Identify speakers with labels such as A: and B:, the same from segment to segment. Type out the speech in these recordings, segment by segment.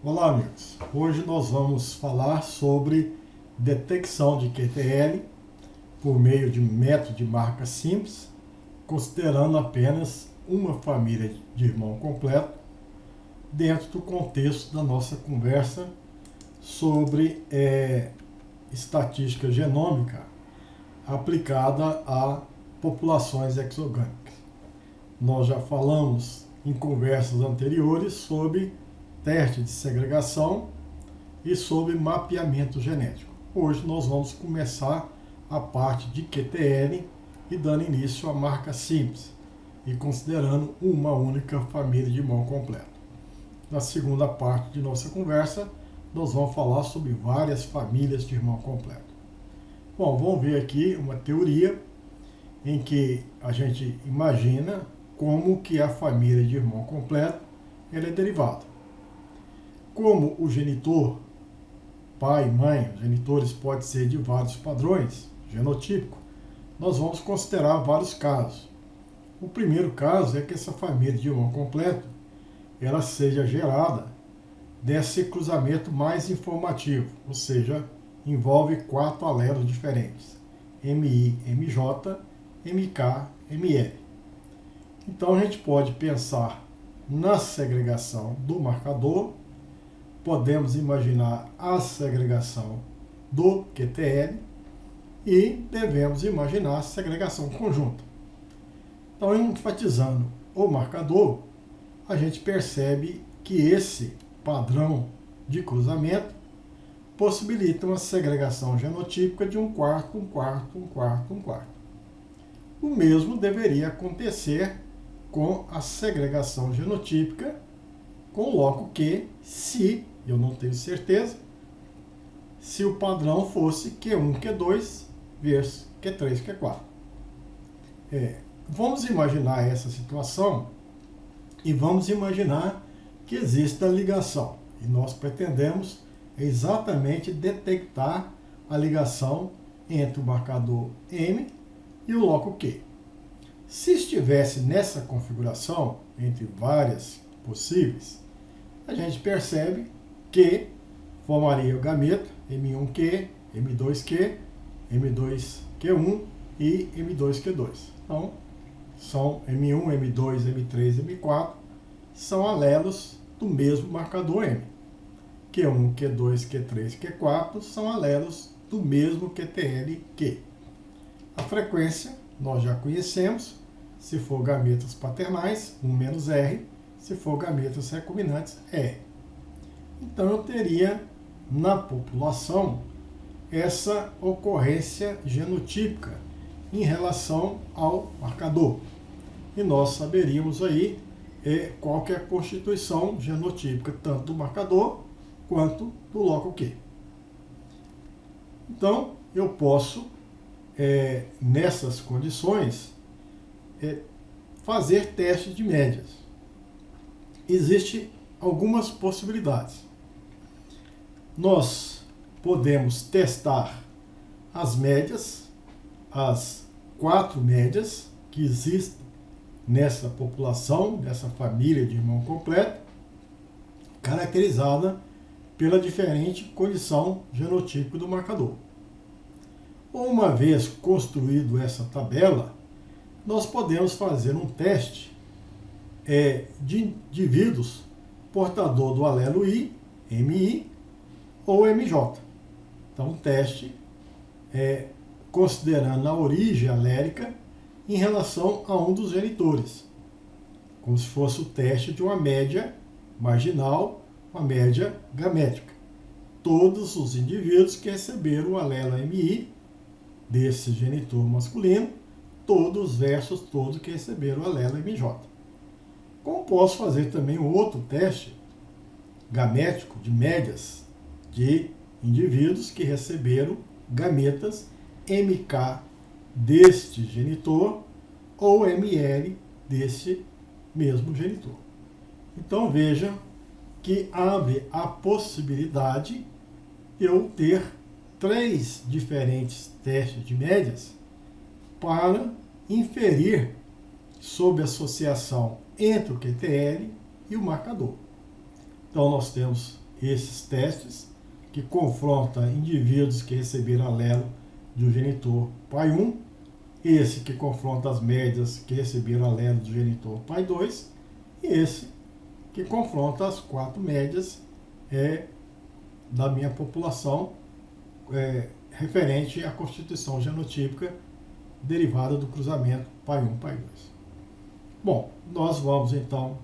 A: Olá, amigos. Hoje nós vamos falar sobre detecção de QTL por meio de método de marca simples, considerando apenas uma família de irmão completo, dentro do contexto da nossa conversa sobre estatística genômica aplicada a populações exogâmicas. Nós já falamos em conversas anteriores sobre teste de segregação e sobre mapeamento genético. Hoje nós vamos começar a parte de QTL e dando início à marca simples e considerando uma única família de irmão completo. Na segunda parte de nossa conversa, nós vamos falar sobre várias famílias de irmão completo. Bom, vamos ver aqui uma teoria em que a gente imagina como que a família de irmão completo ela é derivada. Como o genitor, pai e mãe, os genitores podem ser de vários padrões genotípicos, nós vamos considerar vários casos. O primeiro caso é que essa família de irmão completo ela seja gerada desse cruzamento mais informativo, ou seja, envolve 4 alelos diferentes, MI, MJ, MK, ML. Então a gente pode pensar na segregação do marcador, podemos imaginar a segregação do QTL e devemos imaginar a segregação conjunta. Então, enfatizando o marcador, a gente percebe que esse padrão de cruzamento possibilita uma segregação genotípica de um quarto, um quarto, um quarto, um quarto. O mesmo deveria acontecer com a segregação genotípica com loco Q, se, eu não tenho certeza, se o padrão fosse Q1, Q2 versus Q3, Q4. Vamos imaginar essa situação e vamos imaginar que exista ligação. E nós pretendemos exatamente detectar a ligação entre o marcador M e o loco Q. Se estivesse nessa configuração, entre várias possíveis, a gente percebe que formaria o gameta M1Q, M2Q, M2Q1 e M2Q2. Então, são M1, M2, M3, M4, são alelos do mesmo marcador M. Q1, Q2, Q3, Q4 são alelos do mesmo QTL-Q. A frequência nós já conhecemos, se for gametas paternais, 1 menos R, se for gametas recombinantes, R. Então eu teria na população essa ocorrência genotípica em relação ao marcador. E nós saberíamos aí qual que é a constituição genotípica tanto do marcador quanto do loco Q. Então eu posso, nessas condições, fazer testes de médias. Existem algumas possibilidades. Nós podemos testar as médias, as 4 médias que existem nessa população, nessa família de irmão completo, caracterizada pela diferente condição genotípica do marcador. Uma vez construído essa tabela, nós podemos fazer um teste de indivíduos portador do alelo I, MI ou MJ. Então, um teste considerando a origem alérica em relação a um dos genitores, como se fosse o teste de uma média marginal, uma média gamética. Todos os indivíduos que receberam o alelo MI desse genitor masculino, todos versus todos que receberam o alelo MJ. Como posso fazer também um outro teste gamético de médias de indivíduos que receberam gametas MK deste genitor ou ML deste mesmo genitor. Então veja que abre a possibilidade de eu ter 3 diferentes testes de médias para inferir sobre associação entre o QTL e o marcador. Então nós temos esses testes que confronta indivíduos que receberam alelo de um genitor pai 1, esse que confronta as médias que receberam alelo do genitor pai 2, e esse que confronta as 4 médias da minha população referente à constituição genotípica derivada do cruzamento pai 1, pai 2. Bom, nós vamos então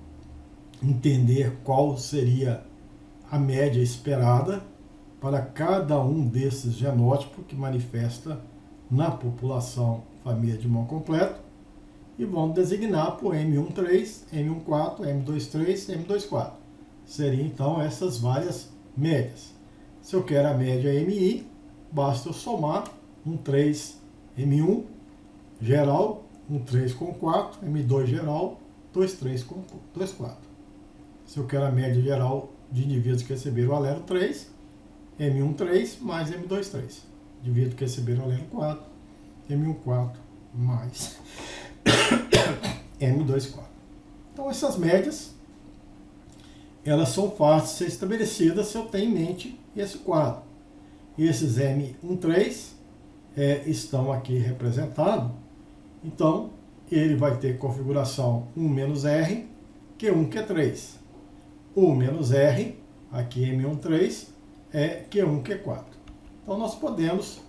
A: entender qual seria a média esperada para cada um desses genótipos que manifesta na população família de irmão completo e vamos designar por M13, M14, M23, M24. Seriam então essas várias médias. Se eu quero a média MI, basta eu somar 3 M1 geral, 3 com 4, M2 geral, 3 com 4. Se eu quero a média geral de indivíduos que receberam o alelo 3, M1 3 mais M2 3. Indivíduos que receberam o alelo 4, M1 4 mais M2 4. Então essas médias, elas são fáceis de ser estabelecidas se eu tenho em mente esse quadro. E esses M1 3 estão aqui representados. Então, ele vai ter configuração 1 menos R, Q1, Q3. 1 menos R, aqui M1 3, é Q1, Q4. Então, nós podemos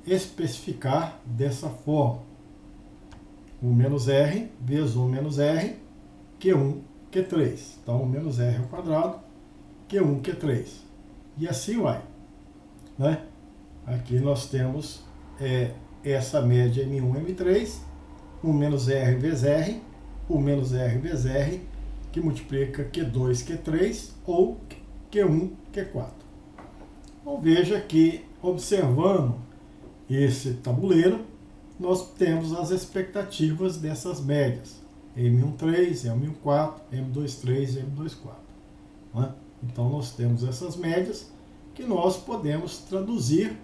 A: especificar dessa forma. 1 menos R vezes 1 menos R, Q1, Q3. Então, 1 menos R ao quadrado, Q1, Q3. E assim vai. Né? Aqui nós temos essa média M1, M3, 1 menos R vezes R, 1 menos R vezes R, que multiplica Q2, Q3 ou Q1, Q4. Então veja que, observando esse tabuleiro, nós temos as expectativas dessas médias. M13, M14, M23 e M24. Né? Então nós temos essas médias que nós podemos traduzir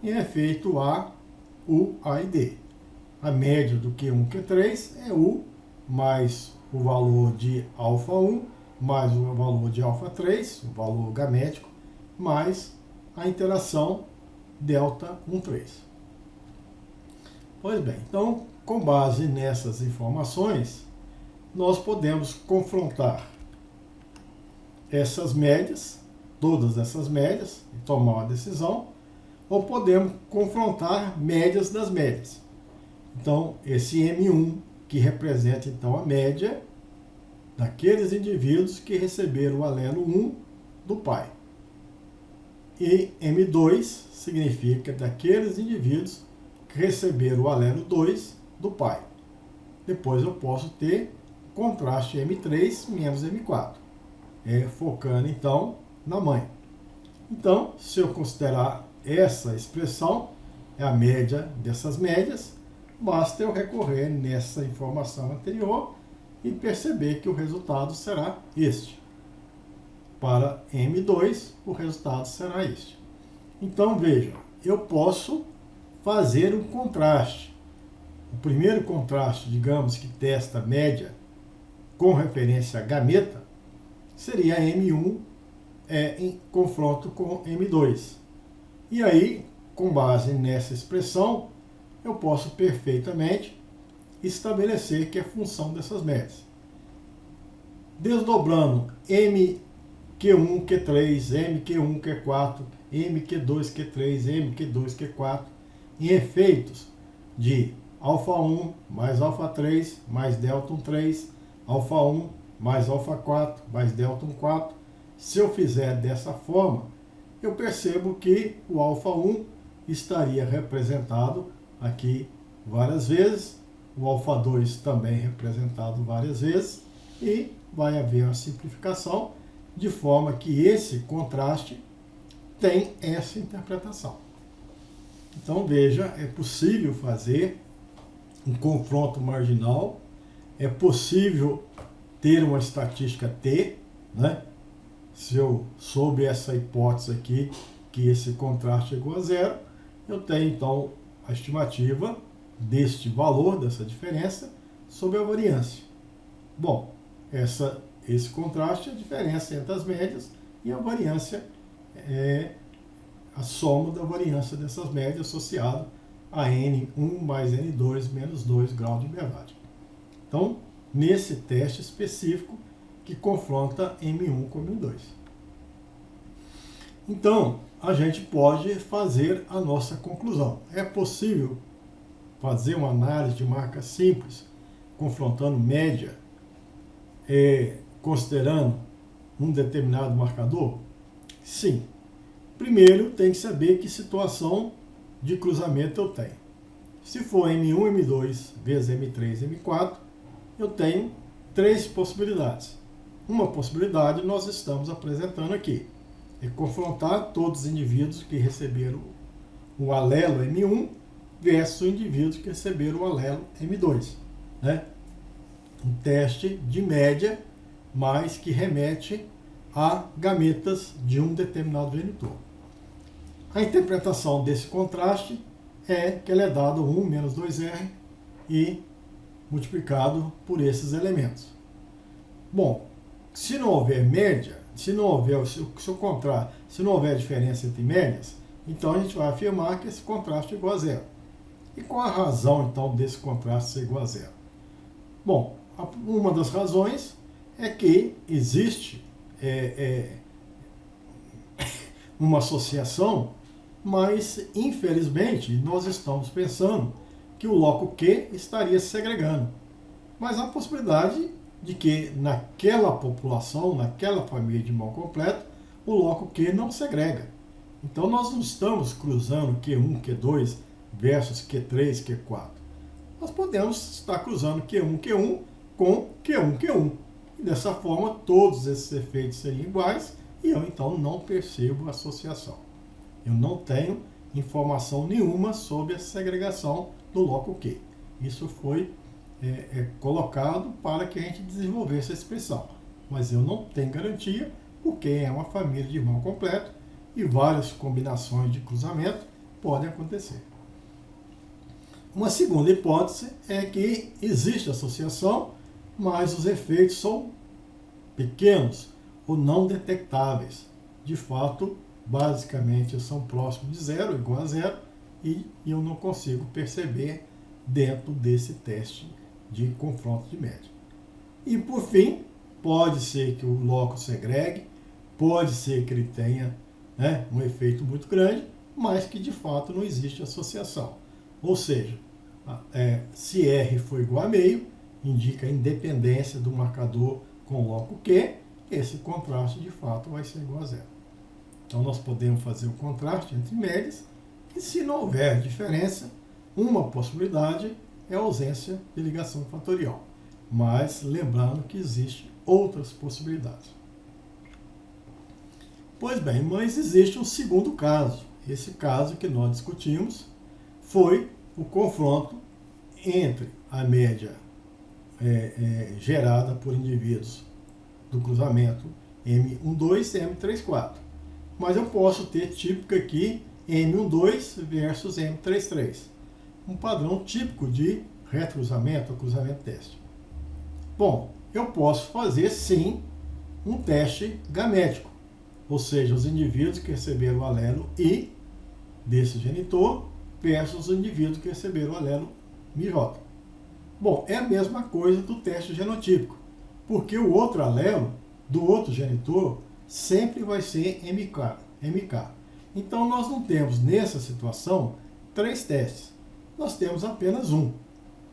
A: em efeito A, U, A e D. A média do Q1, Q3 é U mais o valor de alfa 1 mais o valor de alfa 3, o valor gamético, mais a interação delta 1, 3. Pois bem, então, com base nessas informações, nós podemos confrontar essas médias, todas essas médias, e tomar uma decisão, ou podemos confrontar médias das médias. Então, esse M1, que representa então a média daqueles indivíduos que receberam o alelo 1 do pai. E M2 significa daqueles indivíduos que receberam o alelo 2 do pai. Depois eu posso ter contraste M3 menos M4, focando então na mãe. Então, se eu considerar essa expressão, é a média dessas médias, basta eu recorrer nessa informação anterior e perceber que o resultado será este. Para M2, o resultado será este. Então, veja, eu posso fazer um contraste. O primeiro contraste, digamos, que testa a média com referência a gameta, seria M1 em confronto com M2. E aí, com base nessa expressão, eu posso perfeitamente estabelecer que é função dessas médias. Desdobrando MQ1, Q3, MQ1, Q4, MQ2, Q3, MQ2, Q4, em efeitos de alfa 1 mais alfa 3 mais delta 3, alfa 1 mais alfa 4 mais delta 4, se eu fizer dessa forma, eu percebo que o alfa 1 estaria representado aqui várias vezes, o alfa 2 também representado várias vezes, e vai haver uma simplificação, de forma que esse contraste tem essa interpretação. Então veja, é possível fazer um confronto marginal, é possível ter uma estatística T, né? Se eu soube essa hipótese aqui, que esse contraste é igual a zero, eu tenho então a estimativa deste valor, dessa diferença, sobre a variância. Bom, esse contraste é a diferença entre as médias e a variância é a soma da variância dessas médias associada a N1 mais N2 menos 2 graus de liberdade. Então, nesse teste específico que confronta M1 com M2. Então, a gente pode fazer a nossa conclusão. É possível fazer uma análise de marca simples, confrontando média, considerando um determinado marcador? Sim. Primeiro, tem que saber que situação de cruzamento eu tenho. Se for M1, M2 vezes M3, M4, eu tenho 3 possibilidades. Uma possibilidade nós estamos apresentando aqui. É confrontar todos os indivíduos que receberam o alelo M1 versus os indivíduos que receberam o alelo M2. Né? Um teste de média, mas que remete a gametas de um determinado genitor. A interpretação desse contraste é que ele é dado 1 menos 2R e multiplicado por esses elementos. Bom, se não houver média, se não houver diferença entre médias, então a gente vai afirmar que esse contraste é igual a zero. E qual a razão, então, desse contraste ser igual a zero? Bom, uma das razões é que existe uma associação, mas, infelizmente, nós estamos pensando que o loco Q estaria se segregando. Mas há a possibilidade de que naquela população, naquela família de irmão completo, o loco Q não segrega. Então nós não estamos cruzando Q1, Q2 versus Q3, Q4. Nós podemos estar cruzando Q1, Q1 com Q1, Q1. E dessa forma todos esses efeitos seriam iguais e eu então não percebo a associação. Eu não tenho informação nenhuma sobre a segregação do loco Q. Isso foi colocado para que a gente desenvolvesse a expressão. Mas eu não tenho garantia, porque é uma família de irmão completo e várias combinações de cruzamento podem acontecer. Uma segunda hipótese é que existe associação, mas os efeitos são pequenos ou não detectáveis. De fato, basicamente são próximos de zero, igual a zero, e eu não consigo perceber dentro desse teste de confronto de média. E por fim, pode ser que o loco segregue, pode ser que ele tenha um efeito muito grande, mas que de fato não existe associação. Ou seja, se R for igual a meio, indica a independência do marcador com o loco Q, esse contraste de fato vai ser igual a zero. Então nós podemos fazer o contraste entre médias, e se não houver diferença, uma possibilidade é a ausência de ligação fatorial. Mas lembrando que existem outras possibilidades. Pois bem, mas existe um segundo caso. Esse caso que nós discutimos foi o confronto entre a média gerada por indivíduos do cruzamento M12 e M34. Mas eu posso ter típico aqui M12 versus M33. Um padrão típico de retrocruzamento ou cruzamento teste. Bom, eu posso fazer sim um teste gamético, ou seja, os indivíduos que receberam o alelo I desse genitor versus os indivíduos que receberam o alelo MJ. Bom, é a mesma coisa do teste genotípico, porque o outro alelo do outro genitor sempre vai ser MK. Então nós não temos nessa situação 3 testes, nós temos apenas um,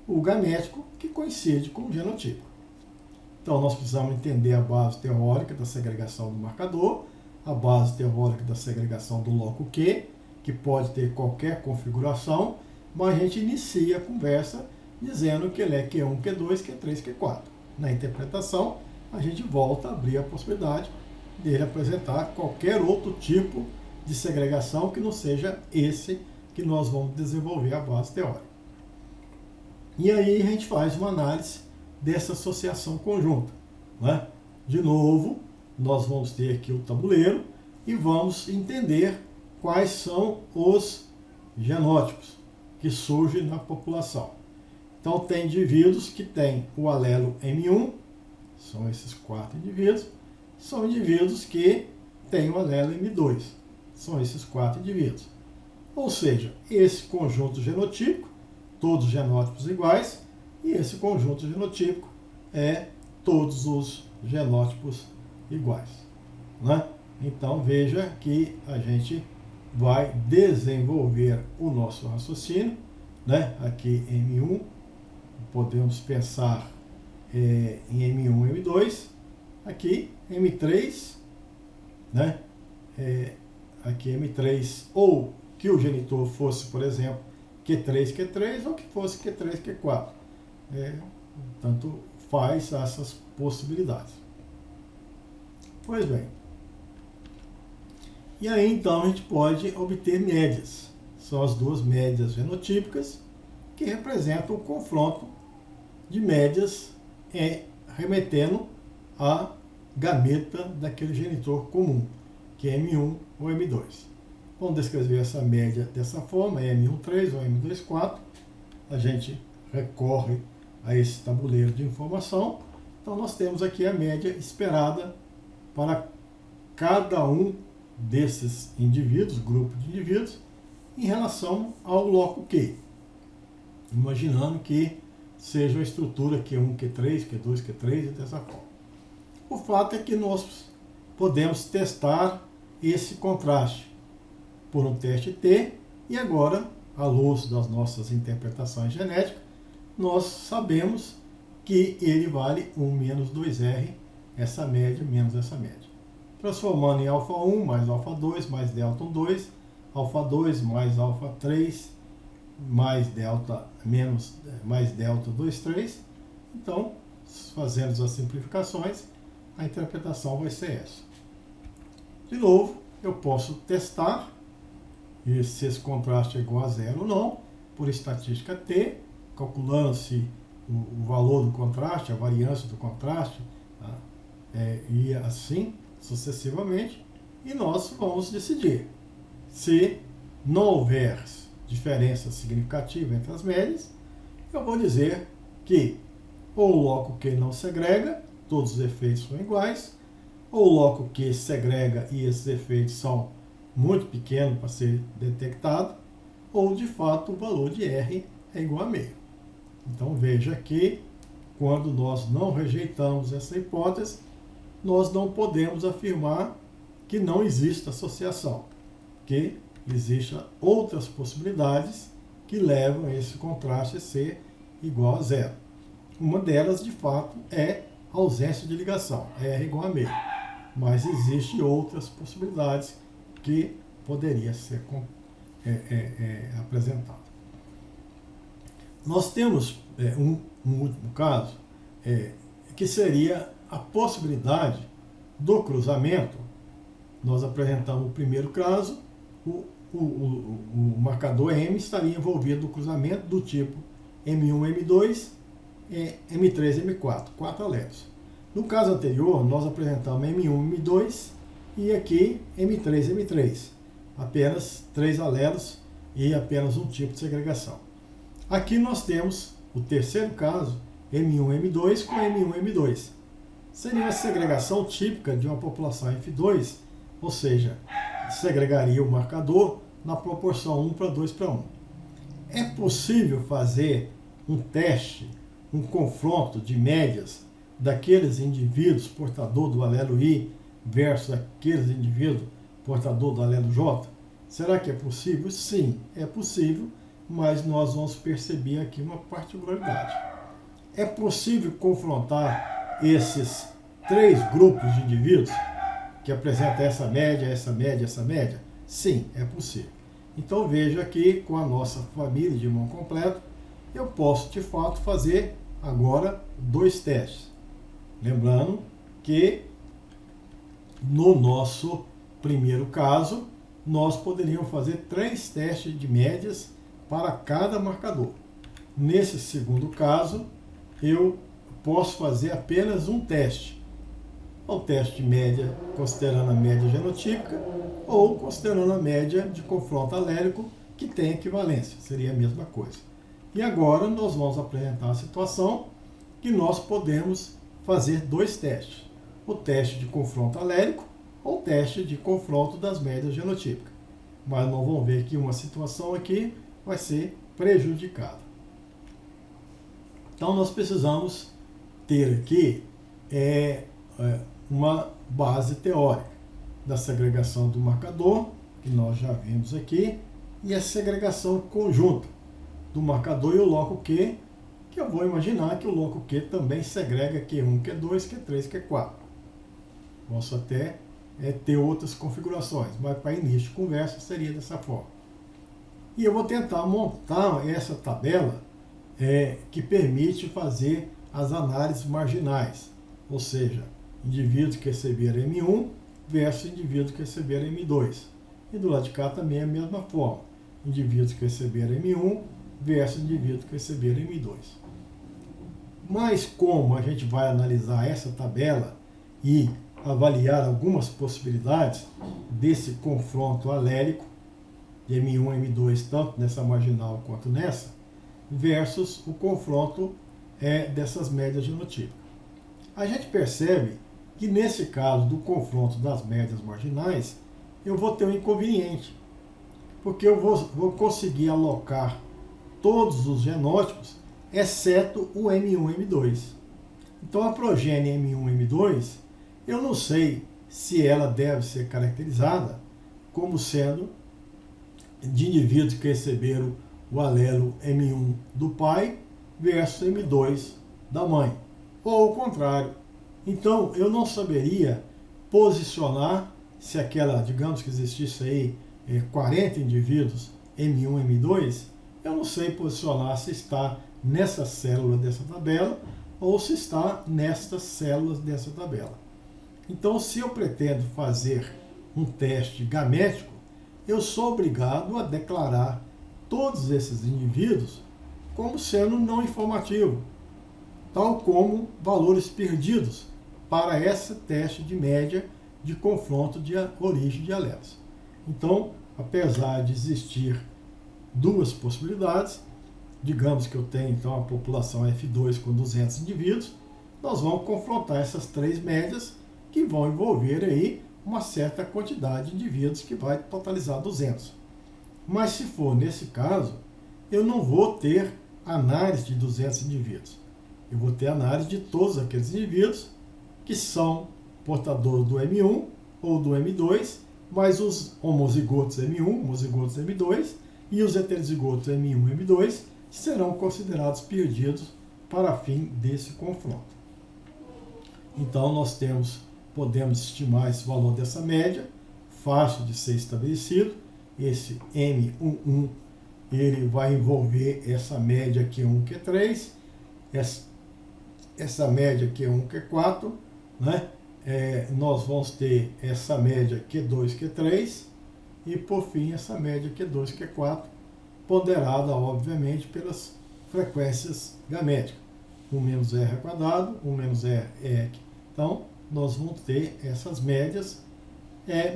A: o gamético, que coincide com o genotípico. Então nós precisamos entender a base teórica da segregação do marcador, a base teórica da segregação do loco Q, que pode ter qualquer configuração, mas a gente inicia a conversa dizendo que ele é Q1, Q2, Q3, Q4. Na interpretação, a gente volta a abrir a possibilidade dele apresentar qualquer outro tipo de segregação que não seja esse que nós vamos desenvolver a base teórica. E aí a gente faz uma análise dessa associação conjunta. Né? De novo, nós vamos ter aqui o tabuleiro e vamos entender quais são os genótipos que surgem na população. Então tem indivíduos que têm o alelo M1, são esses 4 indivíduos, são indivíduos que tem o alelo M2. São esses 4 indivíduos. Ou seja, esse conjunto genotípico, todos genótipos iguais, e esse conjunto genotípico é todos os genótipos iguais, né? Então veja que a gente vai desenvolver o nosso raciocínio, né? Aqui M1, podemos pensar em M1 e M2, aqui M3, né? Aqui M3, ou que o genitor fosse, por exemplo, Q3, Q3, ou que fosse Q3, Q4. Tanto faz essas possibilidades. Pois bem. E aí, então, a gente pode obter médias. São as duas médias genotípicas que representam o confronto de médias remetendo à gameta daquele genitor comum, que é M1 ou M2. Vamos descrever essa média dessa forma, M13 ou M24. A gente recorre a esse tabuleiro de informação. Então, nós temos aqui a média esperada para cada um desses indivíduos, grupo de indivíduos, em relação ao loco Q. Imaginando que seja a estrutura Q1, Q3, Q2, Q3 e dessa forma. O fato é que nós podemos testar esse contraste por um teste T e agora, à luz das nossas interpretações genéticas, nós sabemos que ele vale 1 menos 2R, essa média menos essa média. Transformando em alfa 1 mais alfa 2 mais delta 2, alfa 2 mais alfa 3 mais delta mais delta 2, 3. Então, fazendo as simplificações, a interpretação vai ser essa. De novo, eu posso testar se esse contraste é igual a zero ou não, por estatística T, calculando-se o valor do contraste, a variância do contraste, tá? E assim sucessivamente, e nós vamos decidir. Se não houver diferença significativa entre as médias, eu vou dizer que ou o loco Q não segrega, todos os efeitos são iguais, ou o loco Q segrega e esses efeitos são muito pequenos para ser detectado, ou de fato o valor de R é igual a meio. Então veja que quando nós não rejeitamos essa hipótese, nós não podemos afirmar que não existe associação, que existem outras possibilidades que levam esse contraste a ser igual a zero. Uma delas, de fato, é a ausência de ligação, R igual a meio. Mas existem outras possibilidades que poderia ser apresentada. Nós temos um último caso, que seria a possibilidade do cruzamento. Nós apresentamos o primeiro caso, o marcador M estaria envolvido no cruzamento do tipo M1, M2, M3, M4, 4 alelos. No caso anterior, nós apresentamos M1, M2 e aqui M3, M3, apenas 3 alelos e apenas um tipo de segregação. Aqui nós temos o terceiro caso, M1, M2 com M1, M2. Seria uma segregação típica de uma população F2, ou seja, segregaria o marcador na proporção 1 para 2 para 1. É possível fazer um teste, um confronto de médias daqueles indivíduos portador do alelo I versus aqueles indivíduos portador do alelo J? Será que é possível? Sim, é possível, mas nós vamos perceber aqui uma particularidade. É possível confrontar esses 3 grupos de indivíduos que apresentam essa média, essa média, essa média? Sim, é possível. Então veja aqui, com a nossa família de irmão completo, eu posso de fato fazer agora 2 testes. Lembrando que no nosso primeiro caso, nós poderíamos fazer 3 testes de médias para cada marcador. Nesse segundo caso, eu posso fazer apenas um teste. O teste de média, considerando a média genotípica, ou considerando a média de confronto alélico, que tem equivalência, seria a mesma coisa. E agora nós vamos apresentar a situação que nós podemos fazer 2 testes. O teste de confronto alélico, ou teste de confronto das médias genotípicas. Mas nós vamos ver que uma situação aqui vai ser prejudicada. Então nós precisamos ter aqui uma base teórica da segregação do marcador, que nós já vimos aqui, e a segregação conjunta do marcador e o loco Q, que eu vou imaginar que o loco Q também segrega Q1, Q2, Q3, Q4. Posso até ter outras configurações, mas para início de conversa seria dessa forma. E eu vou tentar montar essa tabela que permite fazer as análises marginais, ou seja, indivíduos que receberam M1 versus indivíduos que receberam M2. E do lado de cá também é a mesma forma, indivíduos que receberam M1 versus indivíduos que receberam M2. Mas como a gente vai analisar essa tabela e avaliar algumas possibilidades desse confronto alélico de M1 e M2, tanto nessa marginal quanto nessa, versus o confronto dessas médias genotípicas. A gente percebe que nesse caso do confronto das médias marginais, eu vou ter um inconveniente, porque eu vou conseguir alocar todos os genótipos, exceto o M1 e M2. Então a progênie M1 e M2, eu não sei se ela deve ser caracterizada como sendo de indivíduos que receberam o alelo M1 do pai versus M2 da mãe, ou o contrário. Então eu não saberia posicionar se aquela, digamos que existisse aí 40 indivíduos M1 e M2, eu não sei posicionar se está nessa célula dessa tabela ou se está nestas células dessa tabela. Então, se eu pretendo fazer um teste gamético, eu sou obrigado a declarar todos esses indivíduos como sendo não informativo, tal como valores perdidos para esse teste de média de confronto de origem de alelos. Então, apesar de existir duas possibilidades, digamos que eu tenho então a população F2 com 200 indivíduos, nós vamos confrontar essas três médias que vão envolver aí uma certa quantidade de indivíduos que vai totalizar 200. Mas se for nesse caso, eu não vou ter análise de 200 indivíduos. Eu vou ter análise de todos aqueles indivíduos que são portadores do M1 ou do M2, mais os homozigotos M1, homozigotos M2 e os heterozigotos M1 e M2 serão considerados perdidos para fim desse confronto. Então nós podemos estimar esse valor dessa média, fácil de ser estabelecido. Esse M11 ele vai envolver essa média Q1, Q3, essa média Q1, Q4, né? Nós vamos ter essa média Q2, Q3 e por fim essa média Q2, Q4, ponderada obviamente pelas frequências gaméticas, 1 menos R quadrado, 1 menos R é EQ. Então nós vamos ter essas médias,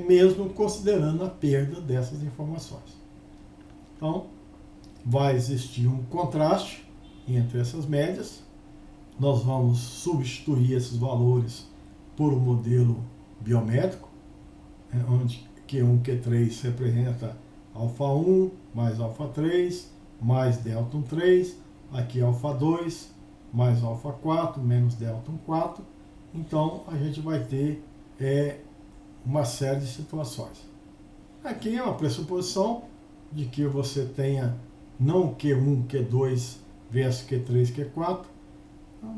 A: mesmo considerando a perda dessas informações. Então vai existir um contraste entre essas médias. Nós vamos substituir esses valores por um modelo biométrico, onde Q1, Q3 representa alfa 1 mais alfa 3 mais delta 3, aqui alfa 2 mais alfa 4 menos delta 4. Então a gente vai ter uma série de situações. Aqui é uma pressuposição de que você tenha não Q1, Q2 versus Q3, Q4.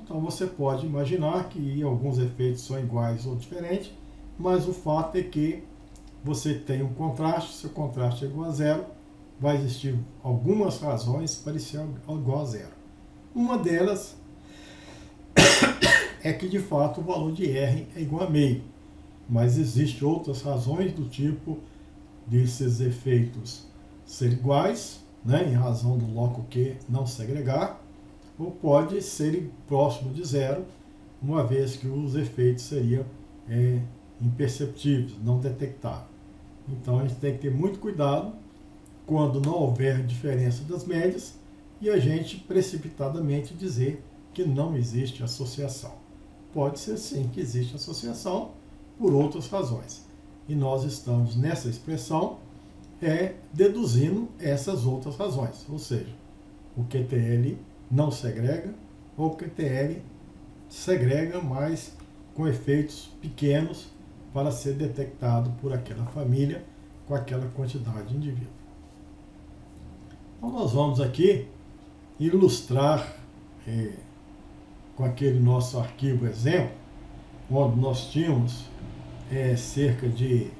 A: Então você pode imaginar que alguns efeitos são iguais ou diferentes, mas o fato é que você tem um contraste, se o contraste é igual a zero, vai existir algumas razões para ele ser igual a zero. Uma delas é que de fato o valor de R é igual a meio, mas existem outras razões do tipo desses efeitos ser iguais, né, em razão do loco Q não segregar, ou pode ser próximo de zero, uma vez que os efeitos seriam imperceptíveis, não detectáveis. Então a gente tem que ter muito cuidado quando não houver diferença das médias e a gente precipitadamente dizer que não existe associação. Pode ser sim que existe associação por outras razões, e nós estamos nessa expressão deduzindo essas outras razões, ou seja, o QTL não segrega ou o QTL segrega, mas com efeitos pequenos para ser detectado por aquela família com aquela quantidade de indivíduos. Então nós vamos aqui ilustrar com aquele nosso arquivo exemplo, onde nós tínhamos cerca de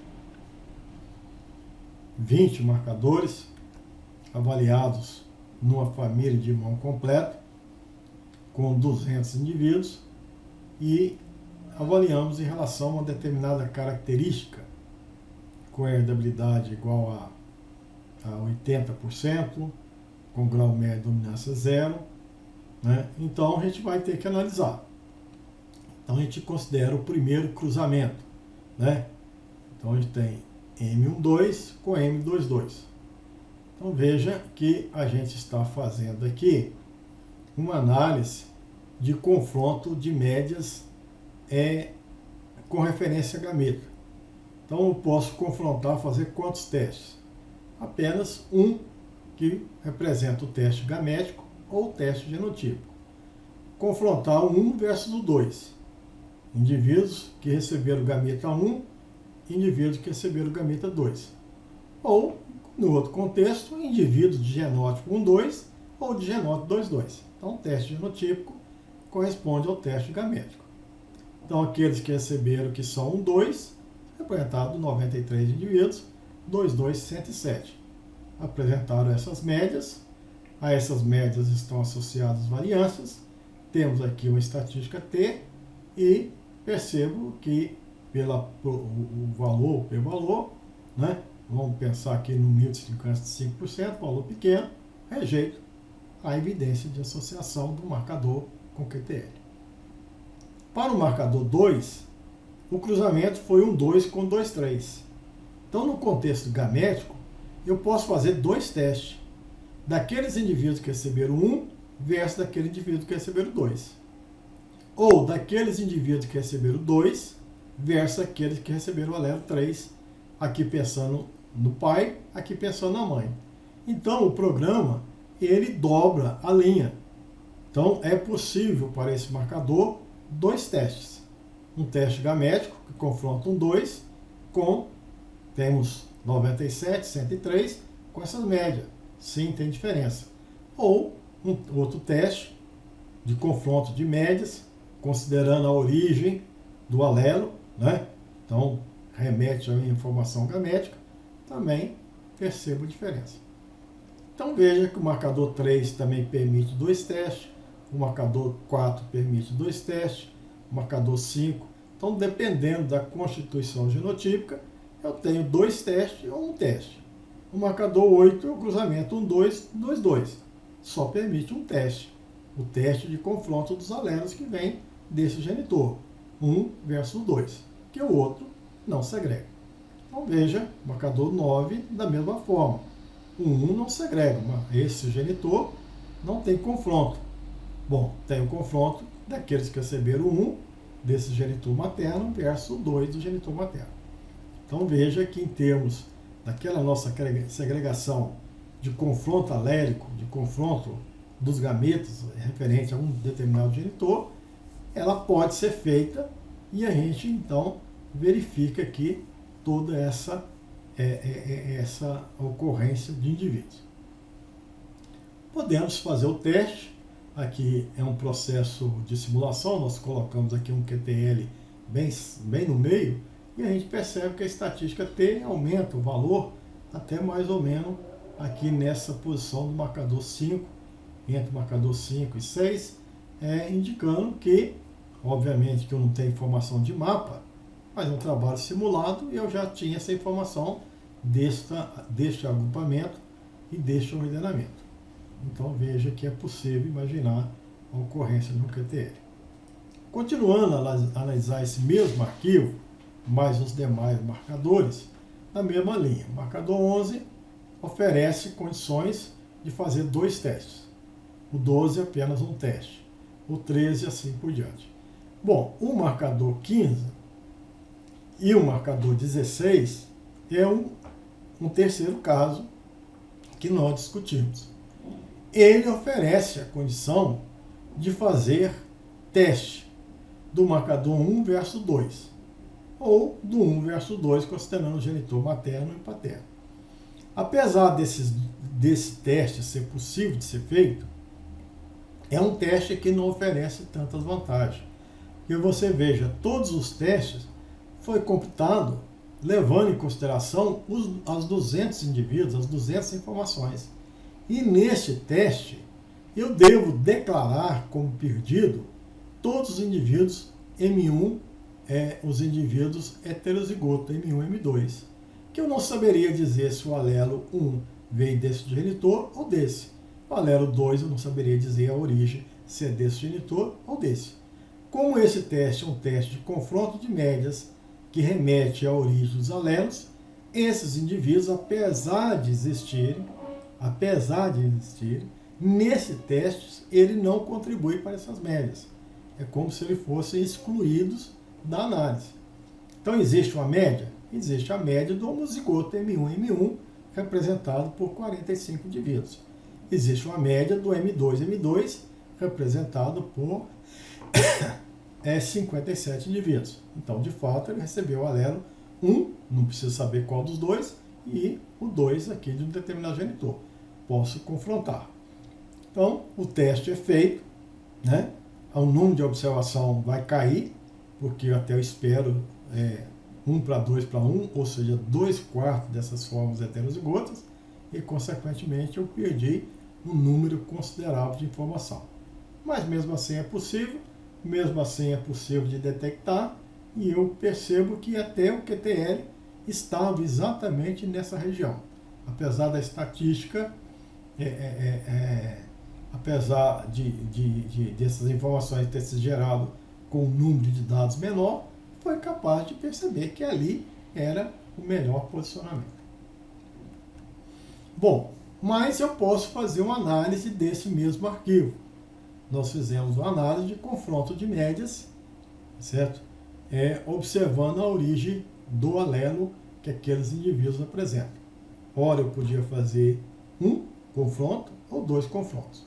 A: 20 marcadores avaliados numa família de mão completa, com 200 indivíduos, e avaliamos em relação a uma determinada característica, com herdabilidade igual a 80%, com grau médio de dominância 0, né? Então a gente vai ter que analisar. Então a gente considera o primeiro cruzamento, né? Então a gente tem M12 com M22. Então veja que a gente está fazendo aqui uma análise de confronto de médias com referência a gameta. Então eu posso confrontar, fazer quantos testes? Apenas um, que representa o teste gamético ou o teste genotípico. Confrontar o 1 versus o 2. Indivíduos que receberam gameta 1, indivíduos que receberam gameta 2. Ou, no outro contexto, indivíduos de genótipo 1,2 ou de genótipo 2,2. Então, o teste genotípico corresponde ao teste gamético. Então, aqueles que receberam que são 1,2, representado 93 indivíduos, 2,2, 107. Apresentaram essas médias. A essas médias estão associadas variâncias. Temos aqui uma estatística T e percebo que o valor, P valor, né? Vamos pensar aqui no número de 55%, valor pequeno, rejeito a evidência de associação do marcador com QTL. Para o marcador 2, o cruzamento foi 1,2 com 2,3. Então, no contexto gamético, eu posso fazer dois testes, daqueles indivíduos que receberam 1 versus daquele indivíduo que receberam 2. Ou daqueles indivíduos que receberam 2 versus aqueles que receberam o alelo 3, aqui pensando no pai, aqui pensando na mãe. Então, o programa, ele dobra a linha. Então, é possível para esse marcador dois testes. Um teste gamético, que confronta um 2, temos 97, 103, com essas médias. Sim, tem diferença. Ou um outro teste de confronto de médias, considerando a origem do alelo, né? Então, remete a informação gamética, também percebo a diferença. Então, veja que o marcador 3 também permite dois testes, o marcador 4 permite dois testes, o marcador 5. Então, dependendo da constituição genotípica, eu tenho dois testes ou um teste. O marcador 8 é o cruzamento 1,2, 2,2. Só permite um teste. O teste de confronto dos alelos que vem desse genitor. 1 versus 2. Que o outro não segrega. Então veja, o marcador 9 da mesma forma. O 1 não segrega. Esse genitor não tem confronto. Bom, tem o confronto daqueles que receberam 1 desse genitor materno versus o 2 do genitor materno. Então veja que em termos daquela nossa segregação de confronto alélico, de confronto dos gametas referente a um determinado genitor, ela pode ser feita e a gente então verifica aqui toda essa ocorrência de indivíduos. Podemos fazer o teste. Aqui é um processo de simulação, nós colocamos aqui um QTL bem no meio, e a gente percebe que a estatística T aumenta o valor até mais ou menos aqui nessa posição do marcador 5, entre o marcador 5 e 6, indicando que, obviamente que eu não tenho informação de mapa, mas é um trabalho simulado e eu já tinha essa informação deste agrupamento e deste ordenamento. Então veja que é possível imaginar a ocorrência de um QTL. Continuando a analisar esse mesmo arquivo, mais os demais marcadores, na mesma linha. O marcador 11 oferece condições de fazer dois testes. O 12 apenas um teste. O 13 assim por diante. Bom, o marcador 15, E o marcador 16 é um terceiro caso que nós discutimos. Ele oferece a condição de fazer teste do marcador 1 versus 2, ou do 1 versus 2, considerando o genitor materno e paterno. Apesar desse teste ser possível de ser feito, é um teste que não oferece tantas vantagens. Que você veja, todos os testes foi computado levando em consideração as 200 indivíduos, as 200 informações. E neste teste, eu devo declarar como perdido todos os indivíduos M1, os indivíduos heterozigotos, M1 e M2. Que eu não saberia dizer se o alelo 1 veio desse genitor ou desse. O alelo 2 eu não saberia dizer a origem, se é desse genitor ou desse. Como esse teste é um teste de confronto de médias, que remete à origem dos alelos, esses indivíduos, apesar de existirem, nesse teste, ele não contribui para essas médias. É como se eles fossem excluídos da análise. Então, existe uma média? Existe a média do homozigoto M1, representado por 45 indivíduos. Existe uma média do M2, representado por 57 indivíduos. Então, de fato, ele recebeu o alelo 1, não preciso saber qual dos dois, e o 2 aqui de um determinado genitor. Posso confrontar. Então, o teste é feito, né? O número de observação vai cair, porque eu até espero 1 para 2 para 1, ou seja, 2/4 dessas formas heterozigotas, e, consequentemente, eu perdi um número considerável de informação. Mas, mesmo assim, é possível de detectar, e eu percebo que até o QTL estava exatamente nessa região. Apesar da estatística, apesar dessas informações ter sido gerado com um número de dados menor, foi capaz de perceber que ali era o melhor posicionamento. Bom, mas eu posso fazer uma análise desse mesmo arquivo. Nós fizemos uma análise de confronto de médias, certo? Observando a origem do alelo que aqueles indivíduos apresentam. Ora, eu podia fazer um confronto ou 2 confrontos.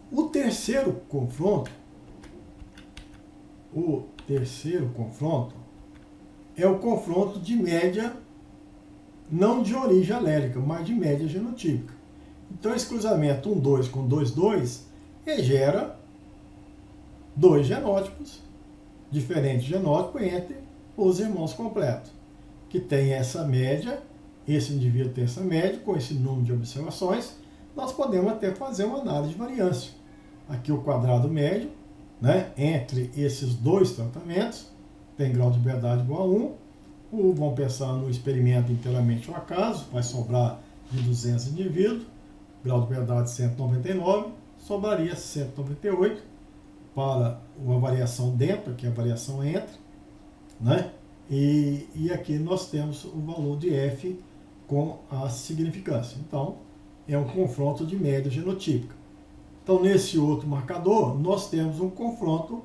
A: O terceiro confronto é o confronto de média, não de origem alélica, mas de média genotípica. Então, esse cruzamento 1,2 com 2,2 gera 2 genótipos, diferentes genótipos entre os irmãos completos, que tem essa média, esse indivíduo tem essa média, com esse número de observações, nós podemos até fazer uma análise de variância. Aqui o quadrado médio, né, entre esses dois tratamentos, tem grau de liberdade igual a 1, vamos pensar no experimento inteiramente ao acaso, vai sobrar de 200 indivíduos, grau de liberdade 199, sobraria 198 para uma variação dentro, que é a variação entre, né? E aqui nós temos o valor de F com a significância. Então, é um confronto de média genotípica. Então, nesse outro marcador, nós temos um confronto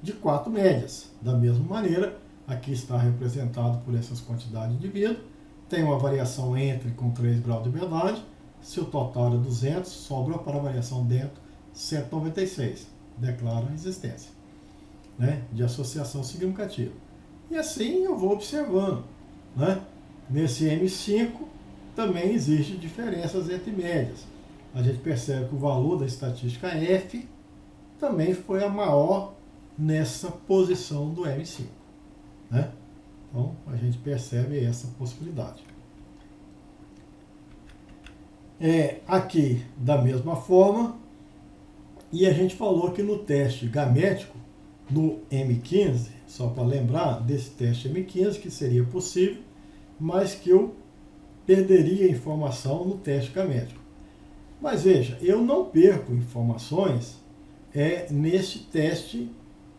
A: de 4 médias. Da mesma maneira, aqui está representado por essas quantidades de indivíduos. Tem uma variação entre com 3 graus de liberdade. Se o total é 200, sobra para a variação dentro 196. Declaro a existência, né, de associação significativa. E assim eu vou observando, né? Nesse M5 também existe diferenças entre médias. A gente percebe que o valor da estatística F também foi a maior nessa posição do M5, né? Então a gente percebe essa possibilidade. Aqui da mesma forma, e a gente falou que no teste gamético, no M15, só para lembrar desse teste M15, que seria possível, mas que eu perderia informação no teste gamético. Mas veja, eu não perco informações nesse teste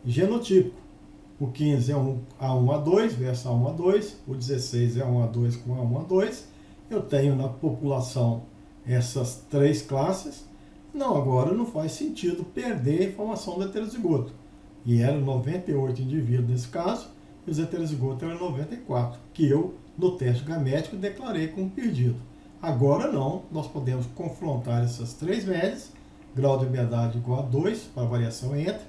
A: genotípico. O 15 é A1A2 versus A1A2, o 16 é A1A2 com A1A2. Eu tenho na população essas 3 classes. Não, agora não faz sentido perder a informação do heterozigoto. E eram 98 indivíduos nesse caso, e os heterozigotos eram 94, que eu, no teste gamético, declarei como perdido. Agora não, nós podemos confrontar essas três médias, grau de liberdade igual a 2 para a variação entre,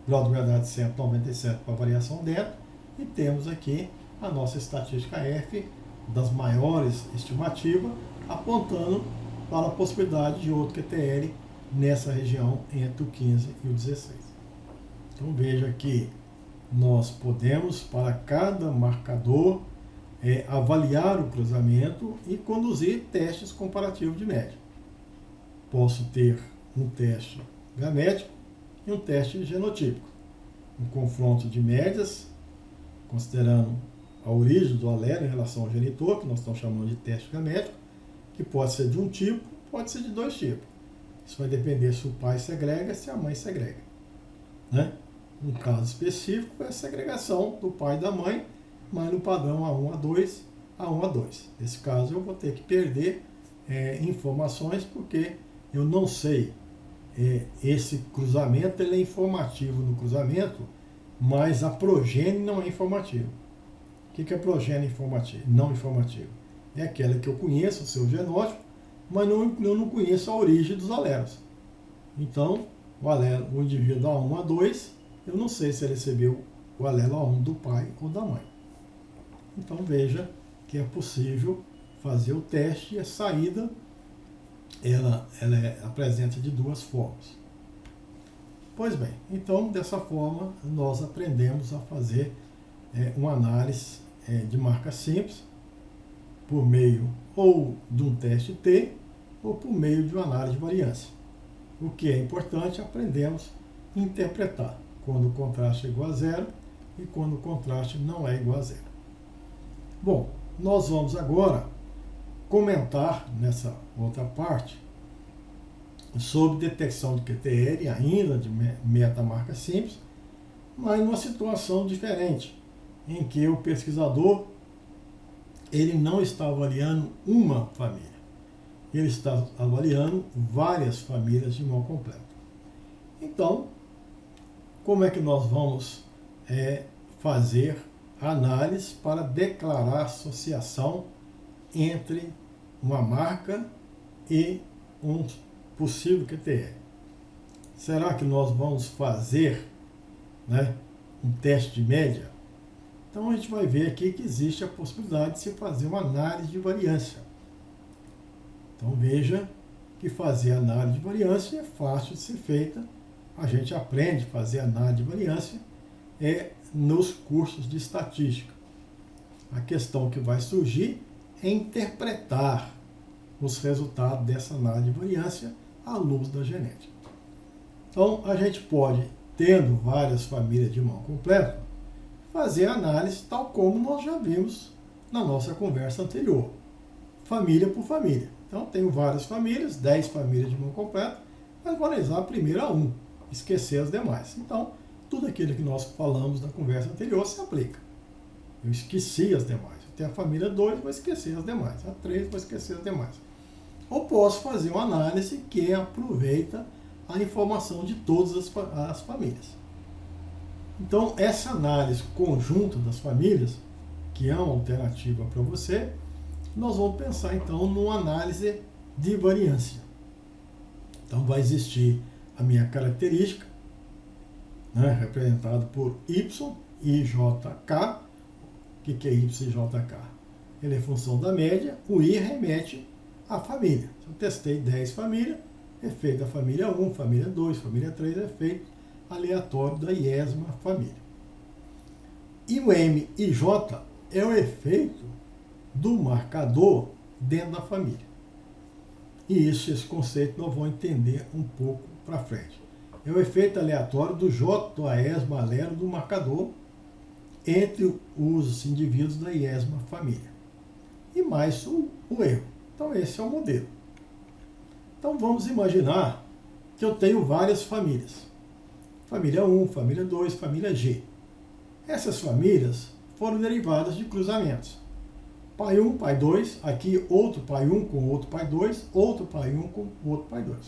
A: grau de liberdade de 197 para a variação dentro, e temos aqui a nossa estatística F das maiores estimativas, apontando para a possibilidade de outro QTL nessa região entre o 15 e o 16. Então veja que nós podemos, para cada marcador, avaliar o cruzamento e conduzir testes comparativos de média. Posso ter um teste gamético e um teste genotípico. Um confronto de médias, considerando a origem do alelo em relação ao genitor, que nós estamos chamando de teste gamético, que pode ser de um tipo, pode ser de dois tipos. Isso vai depender se o pai segrega, se a mãe segrega, né? Um caso específico é a segregação do pai e da mãe, mas no padrão A1, A2, A1, A2. Nesse caso eu vou ter que perder informações, porque eu não sei, esse cruzamento ele é informativo no cruzamento, mas a progênie não é informativa. O que é progênie não informativa? É aquela que eu conheço o seu genótipo, mas eu não conheço a origem dos alelos. Então, o indivíduo A1, A2, eu não sei se ele recebeu o alelo A1 do pai ou da mãe. Então veja que é possível fazer o teste e a saída ela apresenta de duas formas. Pois bem, então dessa forma nós aprendemos a fazer uma análise de marca simples por meio ou de um teste T ou por meio de uma análise de variância. O que é importante, aprendemos a interpretar quando o contraste é igual a zero e quando o contraste não é igual a zero. Bom, nós vamos agora comentar nessa outra parte sobre detecção de QTL, ainda de metamarca simples, mas numa situação diferente, em que o pesquisador ele não está avaliando uma família, ele está avaliando várias famílias de mão completa. Então, como é que nós vamos fazer análise para declarar associação entre uma marca e um possível QTL? Será que nós vamos fazer um teste de média? Então a gente vai ver aqui que existe a possibilidade de se fazer uma análise de variância. Então veja que fazer análise de variância é fácil de ser feita. A gente aprende a fazer análise de variância nos cursos de estatística. A questão que vai surgir é interpretar os resultados dessa análise de variância à luz da genética. Então a gente pode, tendo várias famílias de mão completa, fazer análise tal como nós já vimos na nossa conversa anterior, família por família. Então tenho várias famílias, 10 famílias de mão completa, mas vou analisar a primeira 1, esquecer as demais. Então, tudo aquilo que nós falamos na conversa anterior se aplica. Eu esqueci as demais. Eu tenho a família 2, vou esquecer as demais. A 3, vou esquecer as demais. Ou posso fazer uma análise que aproveita a informação de todas as famílias. Então, essa análise conjunta das famílias, que é uma alternativa para você, nós vamos pensar então numa análise de variância. Então vai existir a minha característica, representada por Y e JK. O que é Y e JK? Ele é função da média, o I remete à família. Se eu testei 10 famílias, efeito da família 1, família 2, família 3, efeito aleatório da iésima família. E o M e J é o efeito do marcador dentro da família. E esse conceito nós vamos entender um pouco para frente. É o efeito aleatório do J, do aésima alelo do marcador entre os indivíduos da iésima família. E mais o erro. Então esse é o modelo. Então vamos imaginar que eu tenho várias famílias. Família 1, família 2, família G. Essas famílias foram derivadas de cruzamentos. Pai 1, pai 2, aqui outro pai 1 com outro pai 2, outro pai 1 com outro pai 2.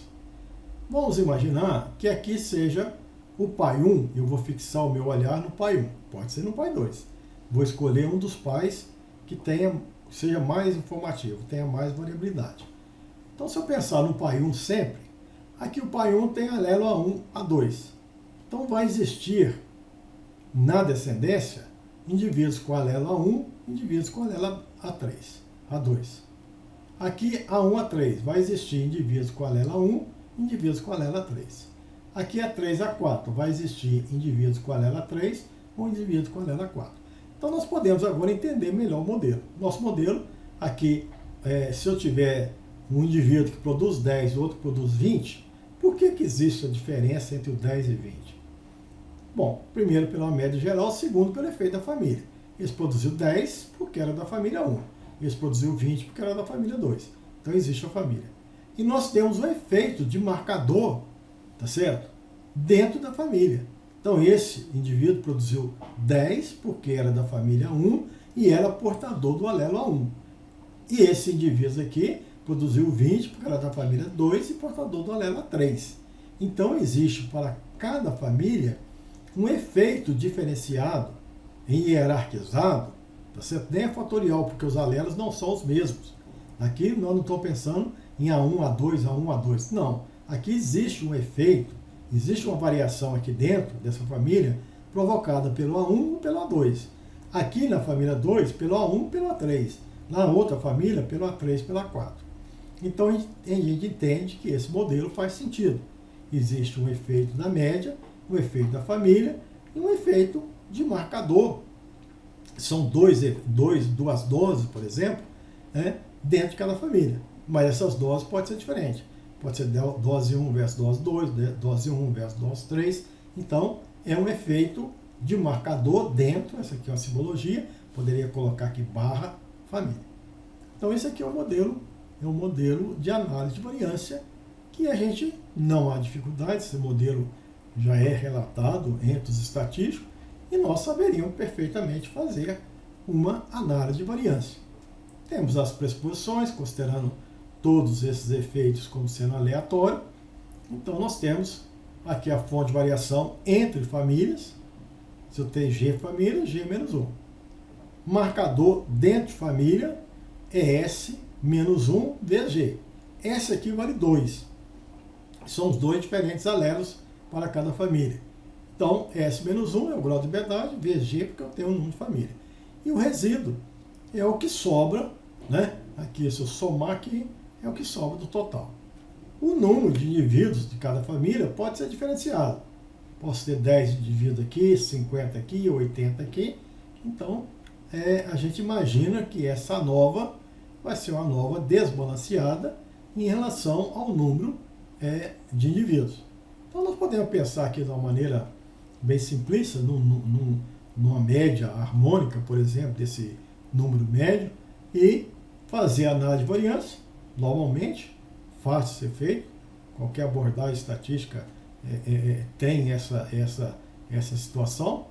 A: Vamos imaginar que aqui seja O pai 1, eu vou fixar o meu olhar no pai 1. Pode ser no pai 2. Vou escolher um dos pais que seja mais informativo, tenha mais variabilidade. Então, se eu pensar no pai 1 sempre, aqui o pai 1 tem alelo A1, A2. Então, vai existir na descendência indivíduos com alelo A1, indivíduos com alelo A3, A2. Aqui A1, A3, vai existir indivíduos com alelo A1, indivíduos com alelo A3. Aqui A3, A4, vai existir indivíduos com alelo A3 ou indivíduos com alelo A4. Então, nós podemos agora entender melhor o modelo. Nosso modelo, aqui, se eu tiver um indivíduo que produz 10 e outro que produz 20, por que existe a diferença entre o 10 e 20? Bom, primeiro pela média geral, segundo pelo efeito da família. Esse produziu 10 porque era da família 1. Esse produziu 20 porque era da família 2. Então existe a família. E nós temos o efeito de marcador, tá certo? Dentro da família. Então esse indivíduo produziu 10 porque era da família 1 e era portador do alelo A1. E esse indivíduo aqui produziu 20 porque era da família 2 e portador do alelo A3. Então existe para cada família um efeito diferenciado em hierarquizado, tá certo? Nem é fatorial, porque os alelos não são os mesmos. Aqui nós não estamos pensando em A1, A2, A1, A2. Não. Aqui existe um efeito, existe uma variação aqui dentro dessa família provocada pelo A1 ou pelo A2. Aqui na família 2, pelo A1 e pelo A3. Na outra família, pelo A3 e pelo A4. Então a gente entende que esse modelo faz sentido. Existe um efeito da média, um efeito da família e um efeito de marcador. São duas doses, por exemplo, dentro de cada família. Mas essas doses podem ser diferentes. Pode ser dose 1 versus dose 2, dose 1 versus dose 3. Então, é um efeito de marcador dentro, essa aqui é uma simbologia, poderia colocar aqui barra família. Então, esse aqui é um modelo de análise de variância que a gente não há dificuldade, esse modelo já é relatado entre os estatísticos e nós saberíamos perfeitamente fazer uma análise de variância. Temos as pressuposições, considerando todos esses efeitos como sendo aleatório. Então, nós temos aqui a fonte de variação entre famílias. Se eu tenho G família, G menos 1. Marcador dentro de família é S menos 1 vezes G. S aqui vale 2. São os dois diferentes alelos para cada família. Então, S menos 1 é o grau de liberdade, vezes G, porque eu tenho um número de família. E o resíduo é o que sobra, Aqui, se eu somar aqui, é o que sobra do total. O número de indivíduos de cada família pode ser diferenciado. Posso ter 10 indivíduos aqui, 50 aqui, 80 aqui. Então, a gente imagina que essa nova vai ser uma nova desbalanceada em relação ao número de indivíduos. Então, nós podemos pensar aqui de uma maneira bem simplista, numa média harmônica, por exemplo, desse número médio, e fazer a análise de variância, normalmente, fácil de ser feito. Qualquer abordagem estatística tem essa situação,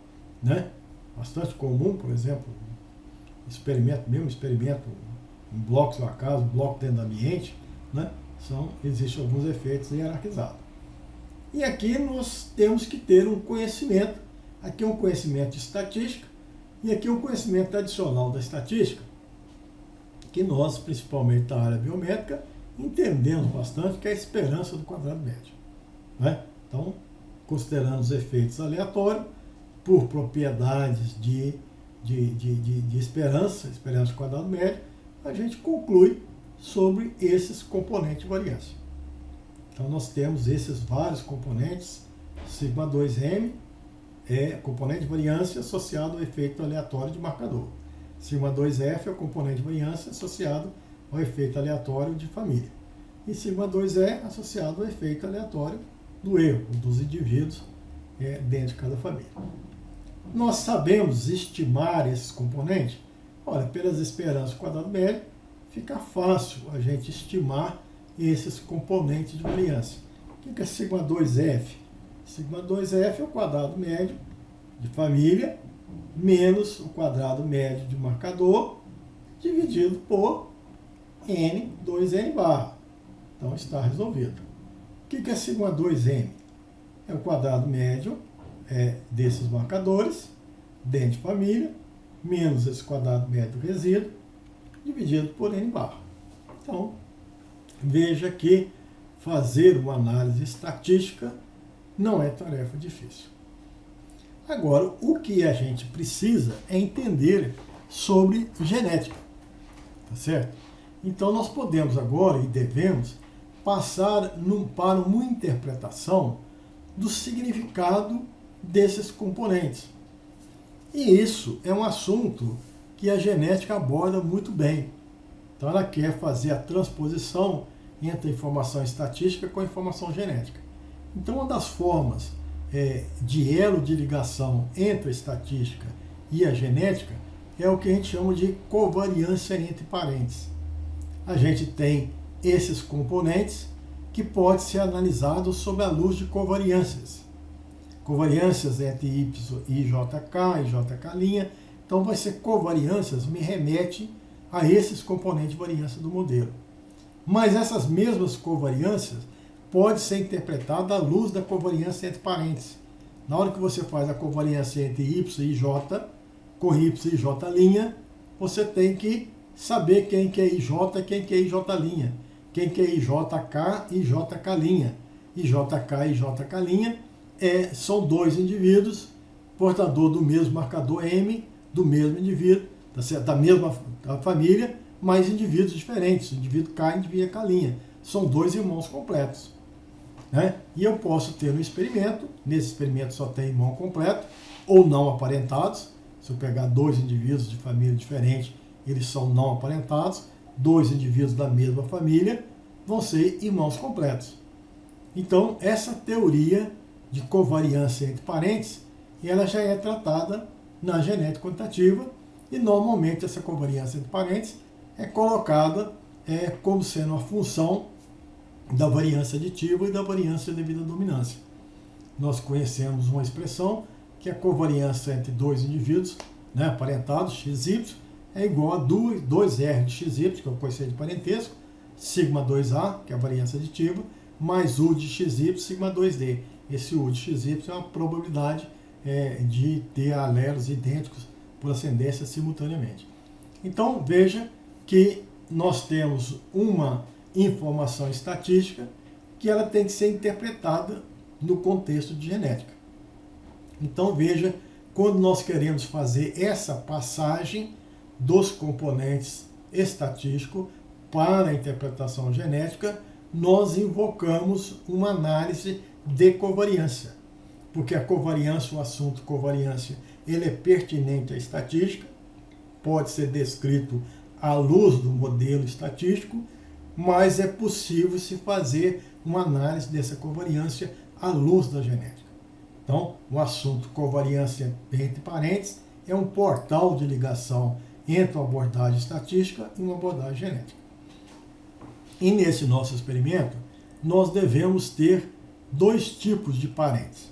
A: bastante comum, por exemplo, experimento em blocos ao acaso, bloco dentro do ambiente, existem alguns efeitos hierarquizados. E aqui nós temos que ter um conhecimento, aqui é um conhecimento de estatística, e aqui é um conhecimento adicional da estatística, que nós, principalmente da área biométrica, entendemos bastante, que é a esperança do quadrado médio. Então, considerando os efeitos aleatórios, por propriedades de esperança do quadrado médio, a gente conclui sobre esses componentes de variância. Então, nós temos esses vários componentes, σ2m é componente de variância associado ao efeito aleatório de marcador. σ2f é o componente de variância associado ao efeito aleatório de família. E σ2e associado ao efeito aleatório do erro dos indivíduos dentro de cada família. Nós sabemos estimar esses componentes? Olha, pelas esperanças do quadrado médio, fica fácil a gente estimar esses componentes de variância. O que é σ2f? σ2f é o quadrado médio de família menos o quadrado médio de marcador dividido por n, 2n barra. Então está resolvido. O que é σ2m? é o quadrado médio desses marcadores, dentro de família, menos esse quadrado médio resíduo, dividido por n barra. Então, veja que fazer uma análise estatística não é tarefa difícil. Agora, o que a gente precisa é entender sobre genética, tá certo? Então, nós podemos agora e devemos passar para uma interpretação do significado desses componentes. E isso é um assunto que a genética aborda muito bem. Então, ela quer fazer a transposição entre a informação estatística com a informação genética. Então, uma das formas de elo de ligação entre a estatística e a genética é o que a gente chama de covariância entre parentes. A gente tem esses componentes que podem ser analisados sob a luz de covariâncias. Covariâncias entre Y e JK e JK'. Então, vai ser covariâncias, me remete a esses componentes de variância do modelo. Mas essas mesmas covariâncias podem ser interpretadas à luz da covariância entre parentes. Na hora que você faz a covariância entre Y e J, com Y e J', você tem que saber quem que é IJ e quem que é IJ', quem que é IJK e JK'. IJK e JK' são dois indivíduos, portador do mesmo marcador M, do mesmo indivíduo, da mesma família, mas indivíduos diferentes, indivíduo K e indivíduo K'. São dois irmãos completos. Né? E eu posso ter um experimento, nesse experimento só tem irmão completo, ou não aparentados. Se eu pegar dois indivíduos de família diferente, eles são não aparentados. Dois indivíduos da mesma família vão ser irmãos completos. Então, essa teoria de covariância entre parentes, ela já é tratada na genética quantitativa, e normalmente essa covariância entre parentes é colocada como sendo uma função da variância aditiva e da variância devido à dominância. Nós conhecemos uma expressão que a covariância entre dois indivíduos, né, aparentados, XY, é igual a 2R de XY, que é o coeficiente de parentesco, sigma 2A, que é a variância aditiva, mais U de XY, sigma 2D. Esse U de XY é uma probabilidade de ter alelos idênticos por ascendência simultaneamente. Então, veja que nós temos uma informação estatística que ela tem que ser interpretada no contexto de genética. Então, veja, quando nós queremos fazer essa passagem dos componentes estatísticos para a interpretação genética, nós invocamos uma análise de covariância, porque a covariância, o assunto covariância, ele é pertinente à estatística, pode ser descrito à luz do modelo estatístico, mas é possível se fazer uma análise dessa covariância à luz da genética. Então, o assunto covariância entre parentes é um portal de ligação entre uma abordagem estatística e uma abordagem genética. E nesse nosso experimento, nós devemos ter dois tipos de parentes.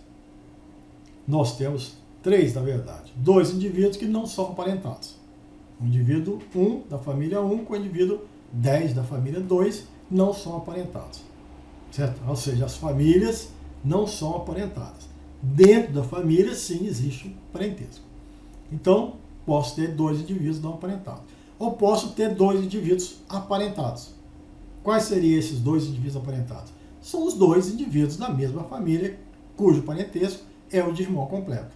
A: Nós temos três, na verdade. Dois indivíduos que não são aparentados. O indivíduo 1 da família 1 com o indivíduo 10 da família 2 não são aparentados. Certo? Ou seja, as famílias não são aparentadas. Dentro da família, sim, existe um parentesco. Então, posso ter dois indivíduos não aparentados. Ou posso ter dois indivíduos aparentados. Quais seriam esses dois indivíduos aparentados? São os dois indivíduos da mesma família, cujo parentesco é o de irmão completo.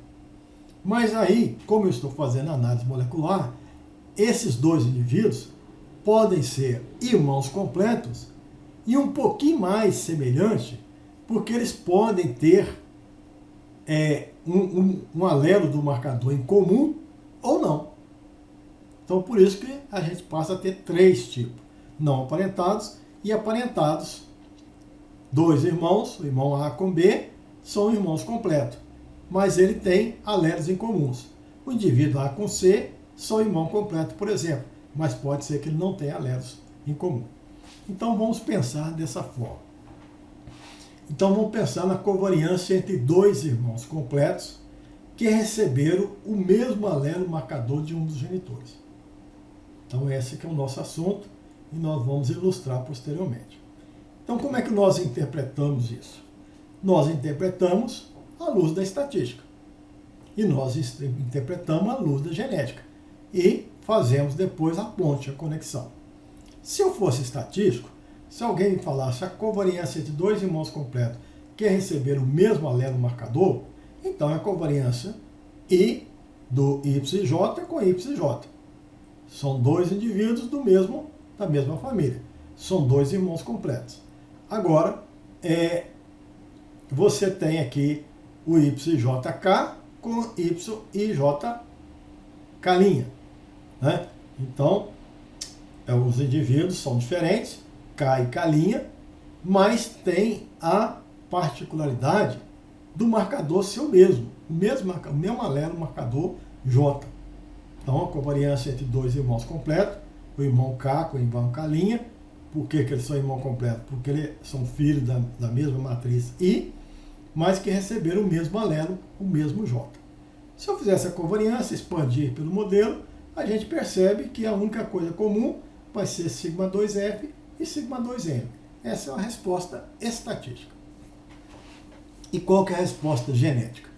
A: Mas aí, como eu estou fazendo análise molecular, esses dois indivíduos podem ser irmãos completos e um pouquinho mais semelhantes, porque eles podem ter um alelo do marcador em comum ou não. Então, por isso que a gente passa a ter três tipos: não aparentados e aparentados. Dois irmãos, o irmão A com B, são irmãos completos, mas ele tem alelos em comuns. O indivíduo A com C são irmão completo, por exemplo, mas pode ser que ele não tenha alelos em comum. Então, vamos pensar dessa forma. Então, vamos pensar na covariância entre dois irmãos completos que receberam o mesmo alelo marcador de um dos genitores. Então, esse que é o nosso assunto e nós vamos ilustrar posteriormente. Então, como é que nós interpretamos isso? nós interpretamos à luz da estatística. E nós interpretamos à luz da genética. E fazemos depois a ponte, a conexão. Se eu fosse estatístico, se alguém me falasse a covariância entre dois irmãos completos que receberam o mesmo alelo marcador, então é a covariância I do YJ com YJ. São dois indivíduos da mesma família. São dois irmãos completos. Agora, você tem aqui o YJK com YIJK'. Né? Então, os indivíduos são diferentes, K e K', mas tem a particularidade do marcador ser o mesmo alelo marcador J. Então, a covariância entre dois irmãos completos, o irmão K com o irmão K'. Por que eles são irmãos completos? Porque eles são filhos da mesma matriz I, mas que receberam o mesmo alelo, o mesmo J. Se eu fizer essa covariância, expandir pelo modelo, a gente percebe que a única coisa comum vai ser σ2F e σ2M. Essa é uma resposta estatística. E qual que é a resposta genética?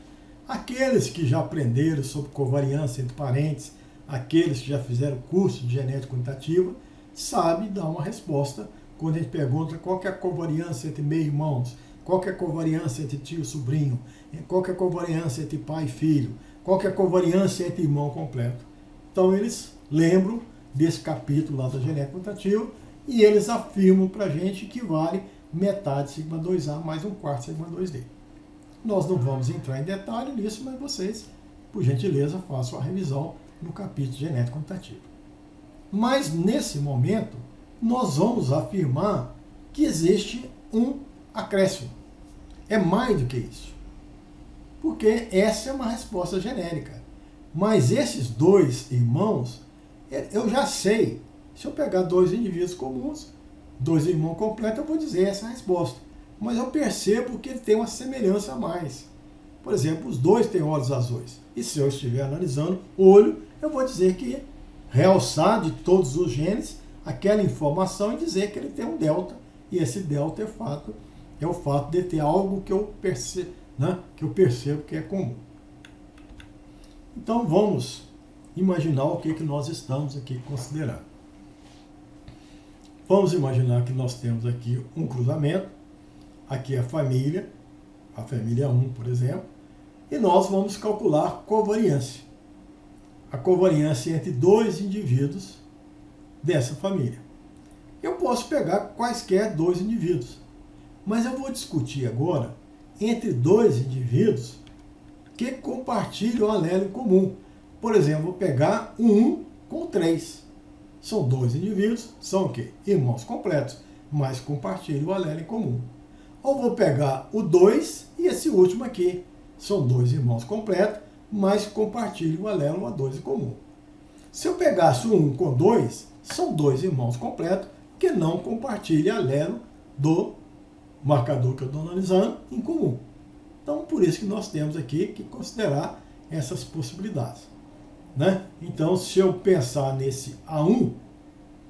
A: Aqueles que já aprenderam sobre covariância entre parentes, aqueles que já fizeram curso de genética quantitativa, sabem dar uma resposta quando a gente pergunta qual que é a covariância entre meio-irmãos, qual que é a covariância entre tio e sobrinho, qual que é a covariância entre pai e filho, qual que é a covariância entre irmão completo. Então eles lembram desse capítulo lá da genética quantitativa e eles afirmam para a gente que vale metade σ2A mais um quarto σ2D. Nós não vamos entrar em detalhe nisso, mas vocês, por gentileza, façam a revisão no capítulo de genética quantitativa. Mas nesse momento, nós vamos afirmar que existe um acréscimo. É mais do que isso. Porque essa é uma resposta genérica. Mas esses dois irmãos, eu já sei. Se eu pegar dois indivíduos comuns, dois irmãos completos, eu vou dizer essa resposta. Mas eu percebo que ele tem uma semelhança a mais. Por exemplo, os dois têm olhos azuis. E se eu estiver analisando o olho, eu vou dizer que realçar de todos os genes aquela informação e dizer que ele tem um delta. E esse delta é o fato de ter algo que eu percebo que é comum. Então vamos imaginar o que nós estamos aqui considerando. Vamos imaginar que nós temos aqui um cruzamento, aqui a família 1, por exemplo, e nós vamos calcular covariância. A covariância entre dois indivíduos dessa família. Eu posso pegar quaisquer dois indivíduos, mas eu vou discutir agora entre dois indivíduos que compartilham um alelo em comum. Por exemplo, vou pegar o 1 com o 3. São dois indivíduos, são o quê? Irmãos completos, mas compartilham o alelo em comum. Ou vou pegar o 2 e esse último aqui. São dois irmãos completos, mas compartilham o alelo A2 em comum. Se eu pegasse o 1 com 2, são dois irmãos completos que não compartilham alelo do marcador que eu estou analisando em comum. Então, por isso que nós temos aqui que considerar essas possibilidades. Né? Então, se eu pensar nesse A1,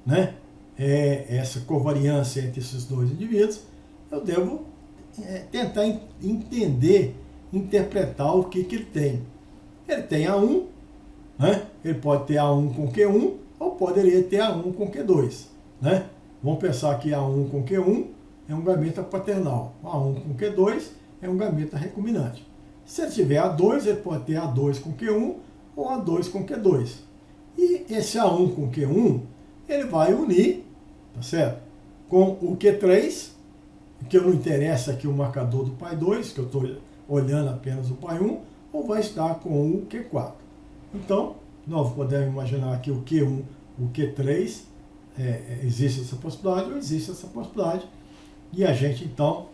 A: né, essa covariância entre esses dois indivíduos, eu devo tentar entender, interpretar o que ele tem. Ele tem A1, né? Ele pode ter A1 com Q1, ou poderia ter A1 com Q2. Né? Vamos pensar que A1 com Q1 é um gameta paternal, A1 com Q2 é um gameta recombinante. Se ele tiver A2, ele pode ter A2 com Q1 ou A2 com Q2. E esse A1 com Q1, ele vai unir, tá certo? Com o Q3, que eu não interessa aqui o marcador do pai 2, que eu estou olhando apenas o pai 1, ou vai estar com o Q4. Então, nós podemos imaginar que o Q1, o Q3, existe essa possibilidade ou existe essa possibilidade. E a gente, então,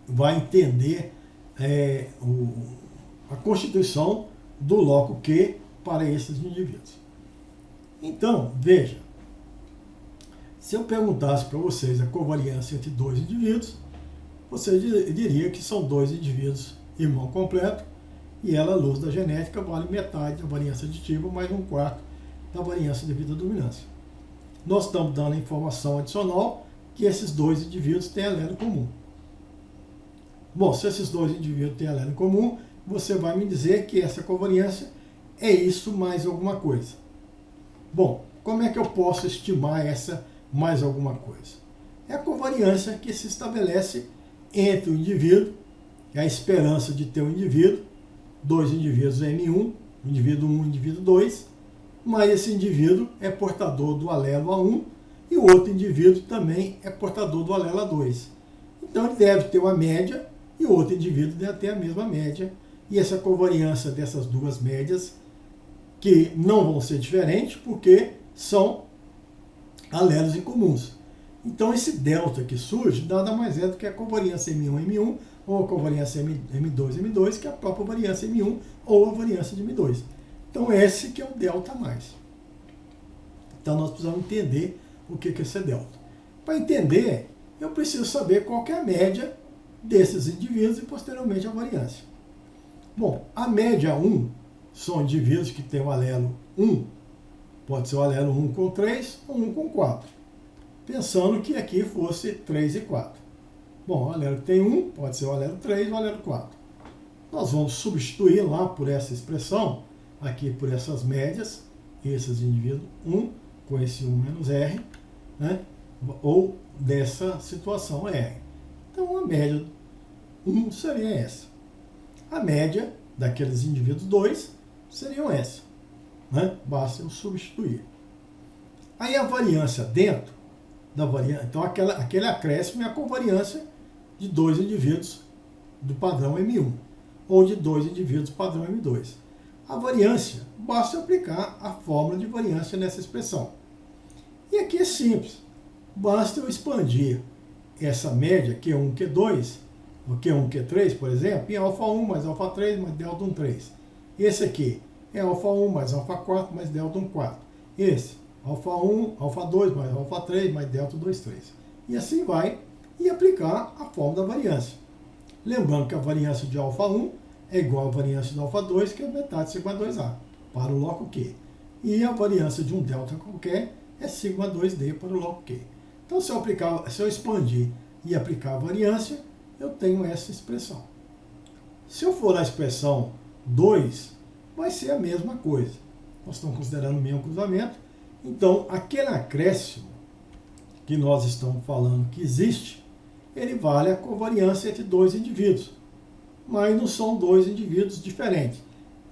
A: vai entender a constituição do loco Q para esses indivíduos. Então, veja, se eu perguntasse para vocês a covariância entre dois indivíduos, você diria que são dois indivíduos irmão completo, e ela, à luz da genética, vale metade da variância aditiva mais um quarto da variância devido à dominância. Nós estamos dando a informação adicional que esses dois indivíduos têm alelo comum. Bom, se esses dois indivíduos têm alelo em comum, você vai me dizer que essa covariância é isso mais alguma coisa. Bom, como é que eu posso estimar essa mais alguma coisa? É a covariância que se estabelece entre o indivíduo, a esperança de ter um indivíduo, dois indivíduos M1, indivíduo 1 e indivíduo 2, mas esse indivíduo é portador do alelo A1 e o outro indivíduo também é portador do alelo A2. Então ele deve ter uma média e o outro indivíduo deve ter a mesma média. E essa covariância dessas duas médias, que não vão ser diferentes porque são alelos incomuns. Então esse delta que surge nada mais é do que a covariância M1-M1 ou a covariância M2-M2, que é a própria variância M1 ou a variância de M2. Então esse que é o delta mais. Então nós precisamos entender o que é esse delta. Para entender, eu preciso saber qual que é a média desses indivíduos e posteriormente a variância. Bom, a média 1 são indivíduos que têm o alelo 1, pode ser o alelo 1 com 3 ou 1 com 4, pensando que aqui fosse 3 e 4. Bom, o alelo que tem 1 pode ser o alelo 3 ou o alelo 4. Nós vamos substituir lá por essa expressão, aqui por essas médias, esses indivíduos 1 com esse 1 menos R, né? Ou dessa situação R. Então a média 1 seria essa. A média daqueles indivíduos 2 seriam essa, né? Basta eu substituir. Aí a variância dentro da variância, então aquele acréscimo é a covariância de dois indivíduos do padrão M1 ou de dois indivíduos do padrão M2. A variância, basta eu aplicar a fórmula de variância nessa expressão. E aqui é simples, basta eu expandir essa média Q1, Q2, o Q1, Q3, por exemplo, em alfa1 mais alfa3 mais delta 1, 3. Esse aqui é alfa1 mais alfa4 mais delta 1, 4. Esse, alfa1, alfa2 mais alfa3 mais delta 2, 3. E assim vai, e aplicar a fórmula da variância. Lembrando que a variância de alfa1 é igual à variância de alfa2, que é metade de σ2A, para o loco Q. E a variância de um delta qualquer é σ2D para o loco Q. Então, se eu expandir e aplicar a variância, eu tenho essa expressão. Se eu for na expressão 2, vai ser a mesma coisa. Nós estamos considerando o mesmo cruzamento. Então, aquele acréscimo que nós estamos falando que existe, ele vale a covariância entre dois indivíduos. Mas não são dois indivíduos diferentes.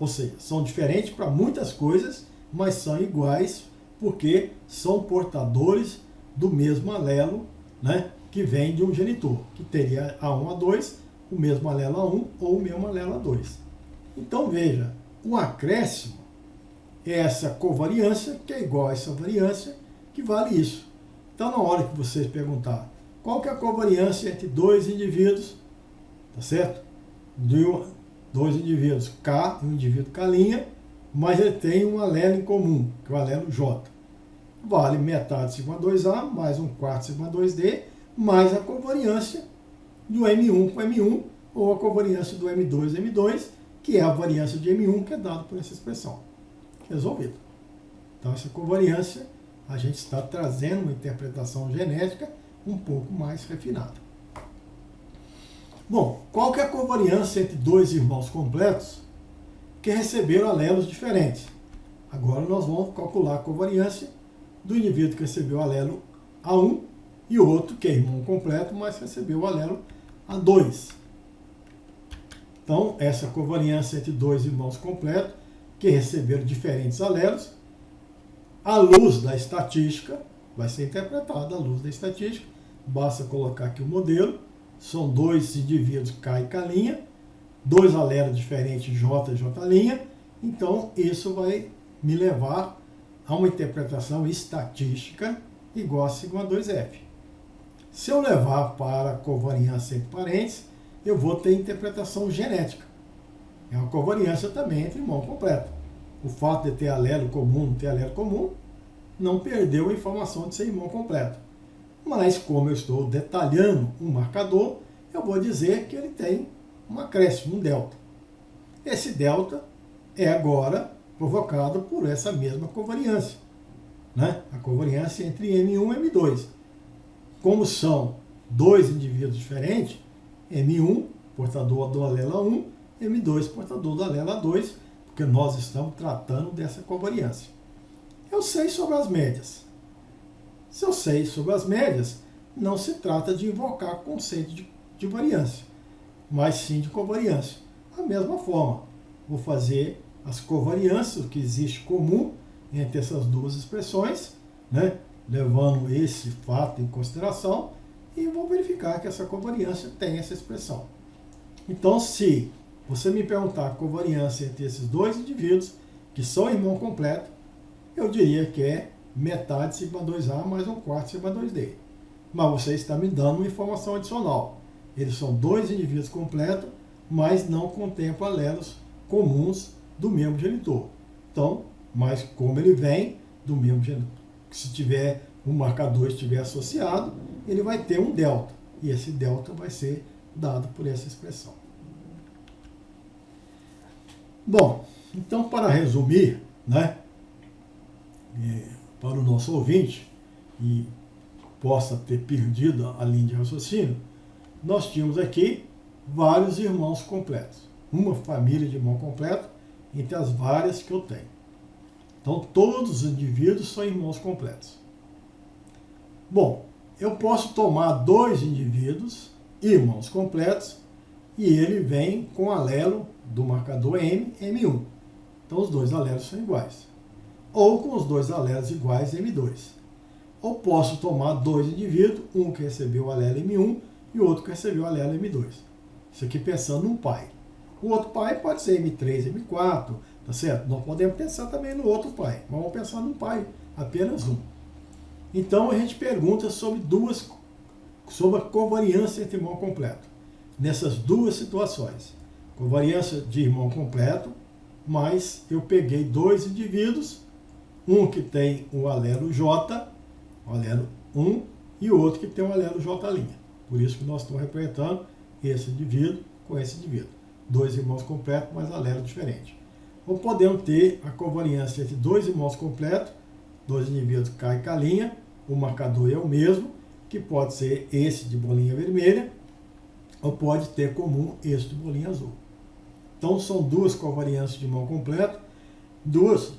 A: Ou seja, são diferentes para muitas coisas, mas são iguais porque são portadores do mesmo alelo, né, que vem de um genitor, que teria A1, A2, o mesmo alelo A1 ou o mesmo alelo A2. Então veja, o acréscimo é essa covariância, que é igual a essa variância, que vale isso. Então na hora que vocês perguntar qual que é a covariância entre dois indivíduos, tá certo? Dois indivíduos K e um indivíduo K', mas ele tem um alelo em comum, que é o alelo J. Vale metade σ2A mais um quarto σ2D, mais a covariância do M1 com M1, ou a covariância do M2 M2, que é a variância de M1, que é dada por essa expressão. Resolvido. Então, essa covariância, a gente está trazendo uma interpretação genética um pouco mais refinada. Bom, qual que é a covariância entre dois irmãos completos que receberam alelos diferentes? Agora nós vamos calcular a covariância do indivíduo que recebeu o alelo A1 e o outro que é irmão completo, mas recebeu o alelo A2. Então, essa covariância entre dois irmãos completos que receberam diferentes alelos, à luz da estatística, vai ser interpretada à luz da estatística. Basta colocar aqui o modelo. São dois indivíduos K e K', dois alelos diferentes J e J'. Então, isso vai me levar a uma interpretação estatística igual a σ2F. Se eu levar para a covariância entre parênteses, eu vou ter interpretação genética. É uma covariância também entre irmão completo. O fato de ter alelo comum, não ter alelo comum, não perdeu a informação de ser irmão completo. Mas, como eu estou detalhando um marcador, eu vou dizer que ele tem um acréscimo, um delta. Esse delta é agora provocado por essa mesma covariância, né? A covariância entre M1 e M2. Como são dois indivíduos diferentes, M1 portador do alelo A1, M2 portador do alelo A2, porque nós estamos tratando dessa covariância. Eu sei sobre as médias. Se eu sei sobre as médias, não se trata de invocar conceito de variância, mas sim de covariância. Da mesma forma, vou fazer as covariâncias, o que existe comum entre essas duas expressões, né, levando esse fato em consideração, e vou verificar que essa covariância tem essa expressão. Então, se você me perguntar a covariância entre esses dois indivíduos, que são irmão completo, eu diria que é metade sigma 2A mais 1/4 sigma 2D. Mas você está me dando uma informação adicional. Eles são dois indivíduos completos, mas não contemplam alelos comuns do mesmo genitor. Então, mas como ele vem do mesmo genitor, se tiver um marcador estiver associado, ele vai ter um delta. E esse delta vai ser dado por essa expressão. Bom, então para resumir, né, para o nosso ouvinte, e possa ter perdido a linha de raciocínio, nós tínhamos aqui vários irmãos completos. Uma família de irmão completo entre as várias que eu tenho. Então, todos os indivíduos são irmãos completos. Bom, eu posso tomar dois indivíduos, irmãos completos, e ele vem com alelo do marcador M, M1. Então, os dois alelos são iguais. Ou com os dois alelos iguais, M2. Ou posso tomar dois indivíduos, um que recebeu o alelo M1 e o outro que recebeu o alelo M2. Isso aqui pensando num pai. O outro pai pode ser M3, M4, tá certo? Nós podemos pensar também no outro pai, mas vamos pensar num pai, apenas um. Então a gente pergunta sobre a covariância entre irmão completo. Nessas duas situações, covariância de irmão completo, mas eu peguei dois indivíduos, um que tem o alelo J, o alelo 1, e o outro que tem o alelo J'. Por isso que nós estamos representando esse indivíduo com esse indivíduo. Dois irmãos completos, mas alelo diferente. Ou podemos ter a covariância entre dois irmãos completos, dois indivíduos K e K', o marcador é o mesmo, que pode ser esse de bolinha vermelha, ou pode ter comum esse de bolinha azul. Então são duas covariâncias de irmão completo, duas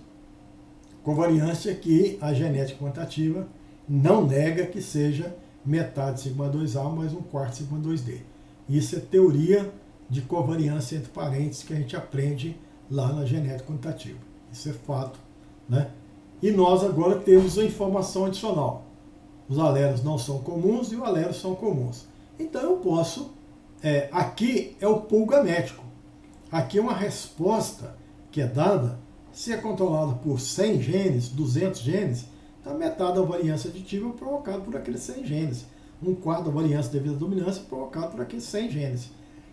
A: covariâncias que a genética quantitativa não nega que seja metade sigma 2A mais 1/4 sigma 2D. Isso é teoria de covariância entre parênteses que a gente aprende lá na genética quantitativa. Isso é fato, né? E nós agora temos a informação adicional. Os alelos não são comuns e os alelos são comuns. Então eu posso, aqui é o pool gamético. Aqui é uma resposta que é dada, se é controlada por 100 genes, 200 genes, então metade da variância aditiva é provocada por aqueles 100 genes. 1/4 da variância devido à dominância é provocada por aqueles 100 genes.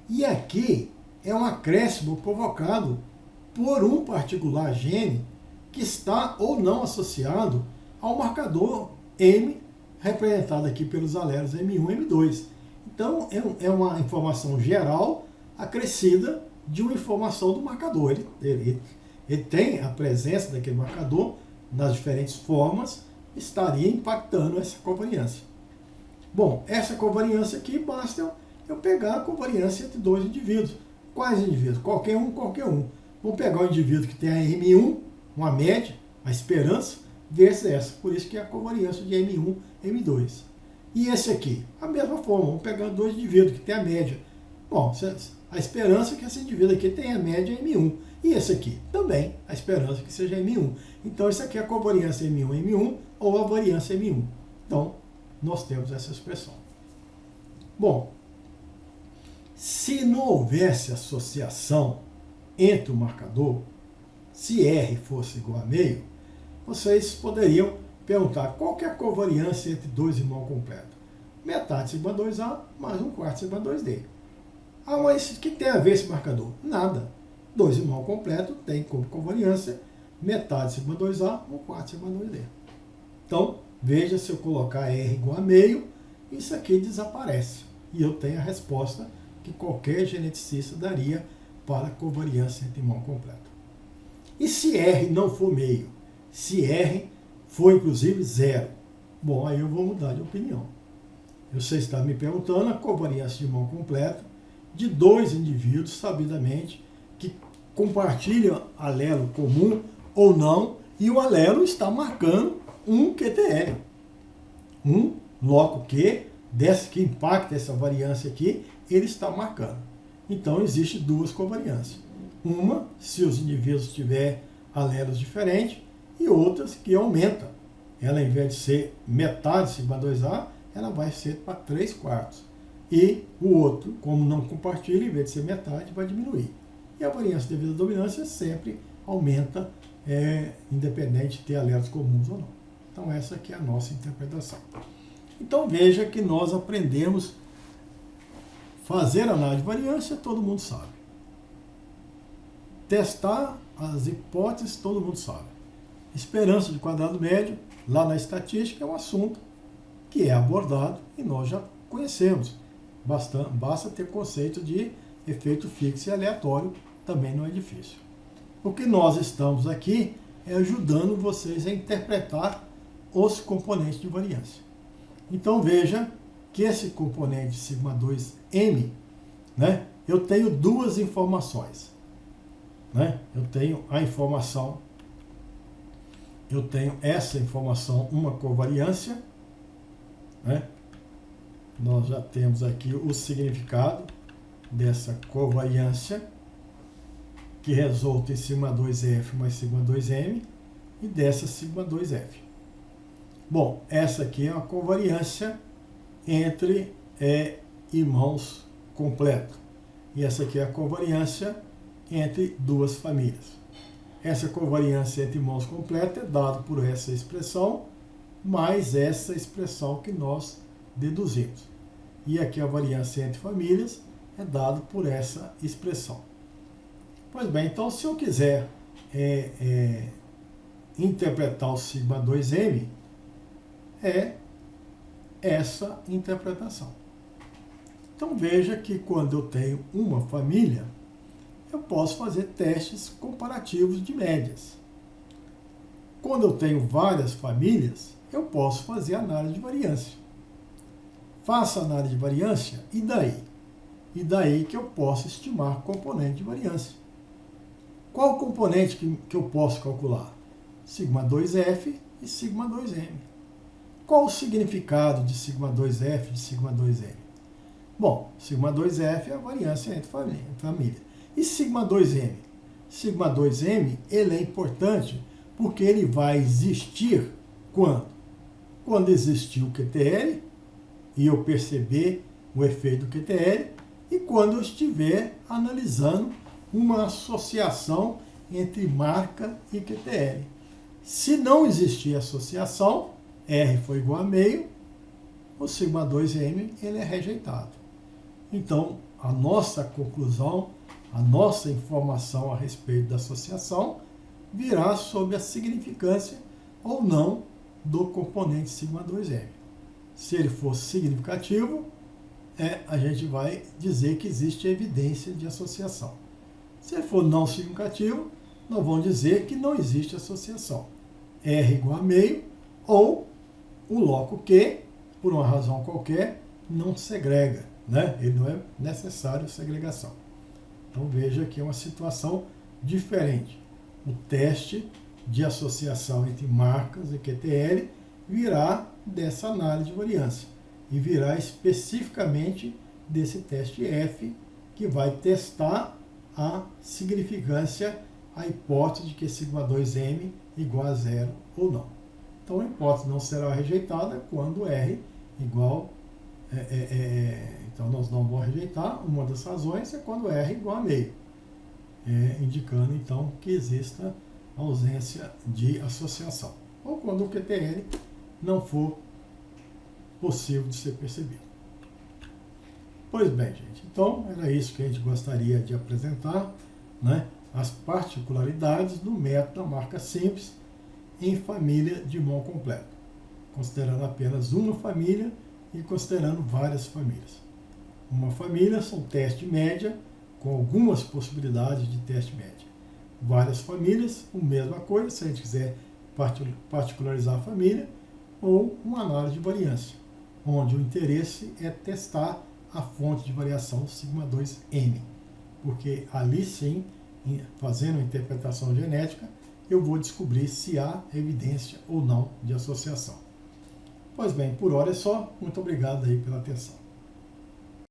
A: E aqui é um acréscimo provocado por um particular gene que está ou não associado ao marcador M, representado aqui pelos alelos M1 e M2. Então, é uma informação geral acrescida de uma informação do marcador. Ele tem a presença daquele marcador nas diferentes formas, estaria impactando essa covariância. Bom, essa covariância aqui basta eu pegar a covariância entre dois indivíduos. Quais indivíduos? Qualquer um, qualquer um. Vamos pegar o indivíduo que tem a M1, uma média, a esperança, versus essa. Por isso que é a covariância de M1, M2. E esse aqui? A mesma forma, vamos pegar dois indivíduos que tem a média. Bom, a esperança é que esse indivíduo aqui tenha a média M1. E esse aqui? Também, a esperança que seja M1. Então, isso aqui é a covariância M1, M1, ou a variância M1. Então, nós temos essa expressão. Bom, se não houvesse associação entre o marcador, se R fosse igual a meio, vocês poderiam perguntar qual que é a covariância entre dois irmãos completos. Metade sigma 2A mais 1/4 sigma 2D. Ah, mas o que tem a ver esse marcador? Nada. Dois irmãos completos tem como covariância metade sigma 2A, 1/4 sigma 2D. Então, veja, se eu colocar R igual a meio, isso aqui desaparece. E eu tenho a resposta que qualquer geneticista daria para a covariância entre irmão completo. E se R não for meio? Se R for, inclusive, zero? Bom, aí eu vou mudar de opinião. Você está me perguntando a covariância de irmão completo de dois indivíduos, sabidamente, que compartilham alelo comum ou não, e o alelo está marcando um QTL, um loco Q, que impacta essa variância aqui, ele está marcando. Então, existe duas covariâncias. Uma, se os indivíduos tiverem alelos diferentes, e outras que aumentam. Ela, ao invés de ser metade sigma 2A, ela vai ser para 3/4. E o outro, como não compartilha, em vez de ser metade, vai diminuir. E a variância devido à dominância sempre aumenta, independente de ter alelos comuns ou não. Então, essa aqui é a nossa interpretação. Então, veja que nós aprendemos fazer análise de variância, todo mundo sabe. Testar as hipóteses, todo mundo sabe. Esperança de quadrado médio, lá na estatística, é um assunto que é abordado e nós já conhecemos. Basta ter conceito de efeito fixo e aleatório, também não é difícil. O que nós estamos aqui é ajudando vocês a interpretar os componentes de variância. Então veja que esse componente sigma 2m, né, eu tenho duas informações. Né? Eu tenho a informação, eu tenho essa informação, uma covariância, né? Nós já temos aqui o significado dessa covariância, que resulta em sigma 2f mais sigma 2m, e dessa sigma 2f. Bom, essa aqui é uma covariância entre irmãos completos. E essa aqui é a covariância entre duas famílias. Essa covariância entre irmãos completos é dada por essa expressão, mais essa expressão que nós deduzimos. E aqui a variância entre famílias é dada por essa expressão. Pois bem, então se eu quiser interpretar o sigma 2m, é essa interpretação. Então veja que quando eu tenho uma família, eu posso fazer testes comparativos de médias. Quando eu tenho várias famílias, eu posso fazer análise de variância. Faço análise de variância, e daí? E daí que eu posso estimar componente de variância. Qual componente que eu posso calcular? Sigma 2f e sigma 2m. Qual o significado de sigma 2f e de sigma 2m? Bom, sigma 2f é a variância entre família. E sigma 2m? Sigma 2m ele é importante porque ele vai existir quando? Quando existir o QTL e eu perceber o efeito do QTL, e quando eu estiver analisando uma associação entre marca e QTL. Se não existir associação, R for igual a meio, o sigma 2m ele é rejeitado. Então, a nossa conclusão, a nossa informação a respeito da associação virá sobre a significância ou não do componente sigma 2m. Se ele for significativo, a gente vai dizer que existe evidência de associação. Se ele for não significativo, nós vamos dizer que não existe associação. R igual a meio, ou o loco Q, por uma razão qualquer, não segrega, né? Ele não é necessário segregação. Então veja que é uma situação diferente. O teste de associação entre marcas e QTL virá dessa análise de variância e virá especificamente desse teste F, que vai testar a significância, a hipótese de que sigma 2m igual a zero ou não. Então a hipótese não será rejeitada quando R igual então nós não vamos rejeitar. Uma das razões é quando R igual a meio, indicando então que exista ausência de associação, ou quando o QTL não for possível de ser percebido. Pois bem, gente, então era isso que a gente gostaria de apresentar, né? As particularidades do método da marca simples em família de irmão completo, considerando apenas uma família e considerando várias famílias. Uma família são teste média, com algumas possibilidades de teste média. Várias famílias, a mesma coisa, se a gente quiser particularizar a família, ou uma análise de variância, onde o interesse é testar a fonte de variação sigma 2m, porque ali sim, fazendo interpretação genética, eu vou descobrir se há evidência ou não de associação. Pois bem, por hora é só. Muito obrigado aí pela atenção.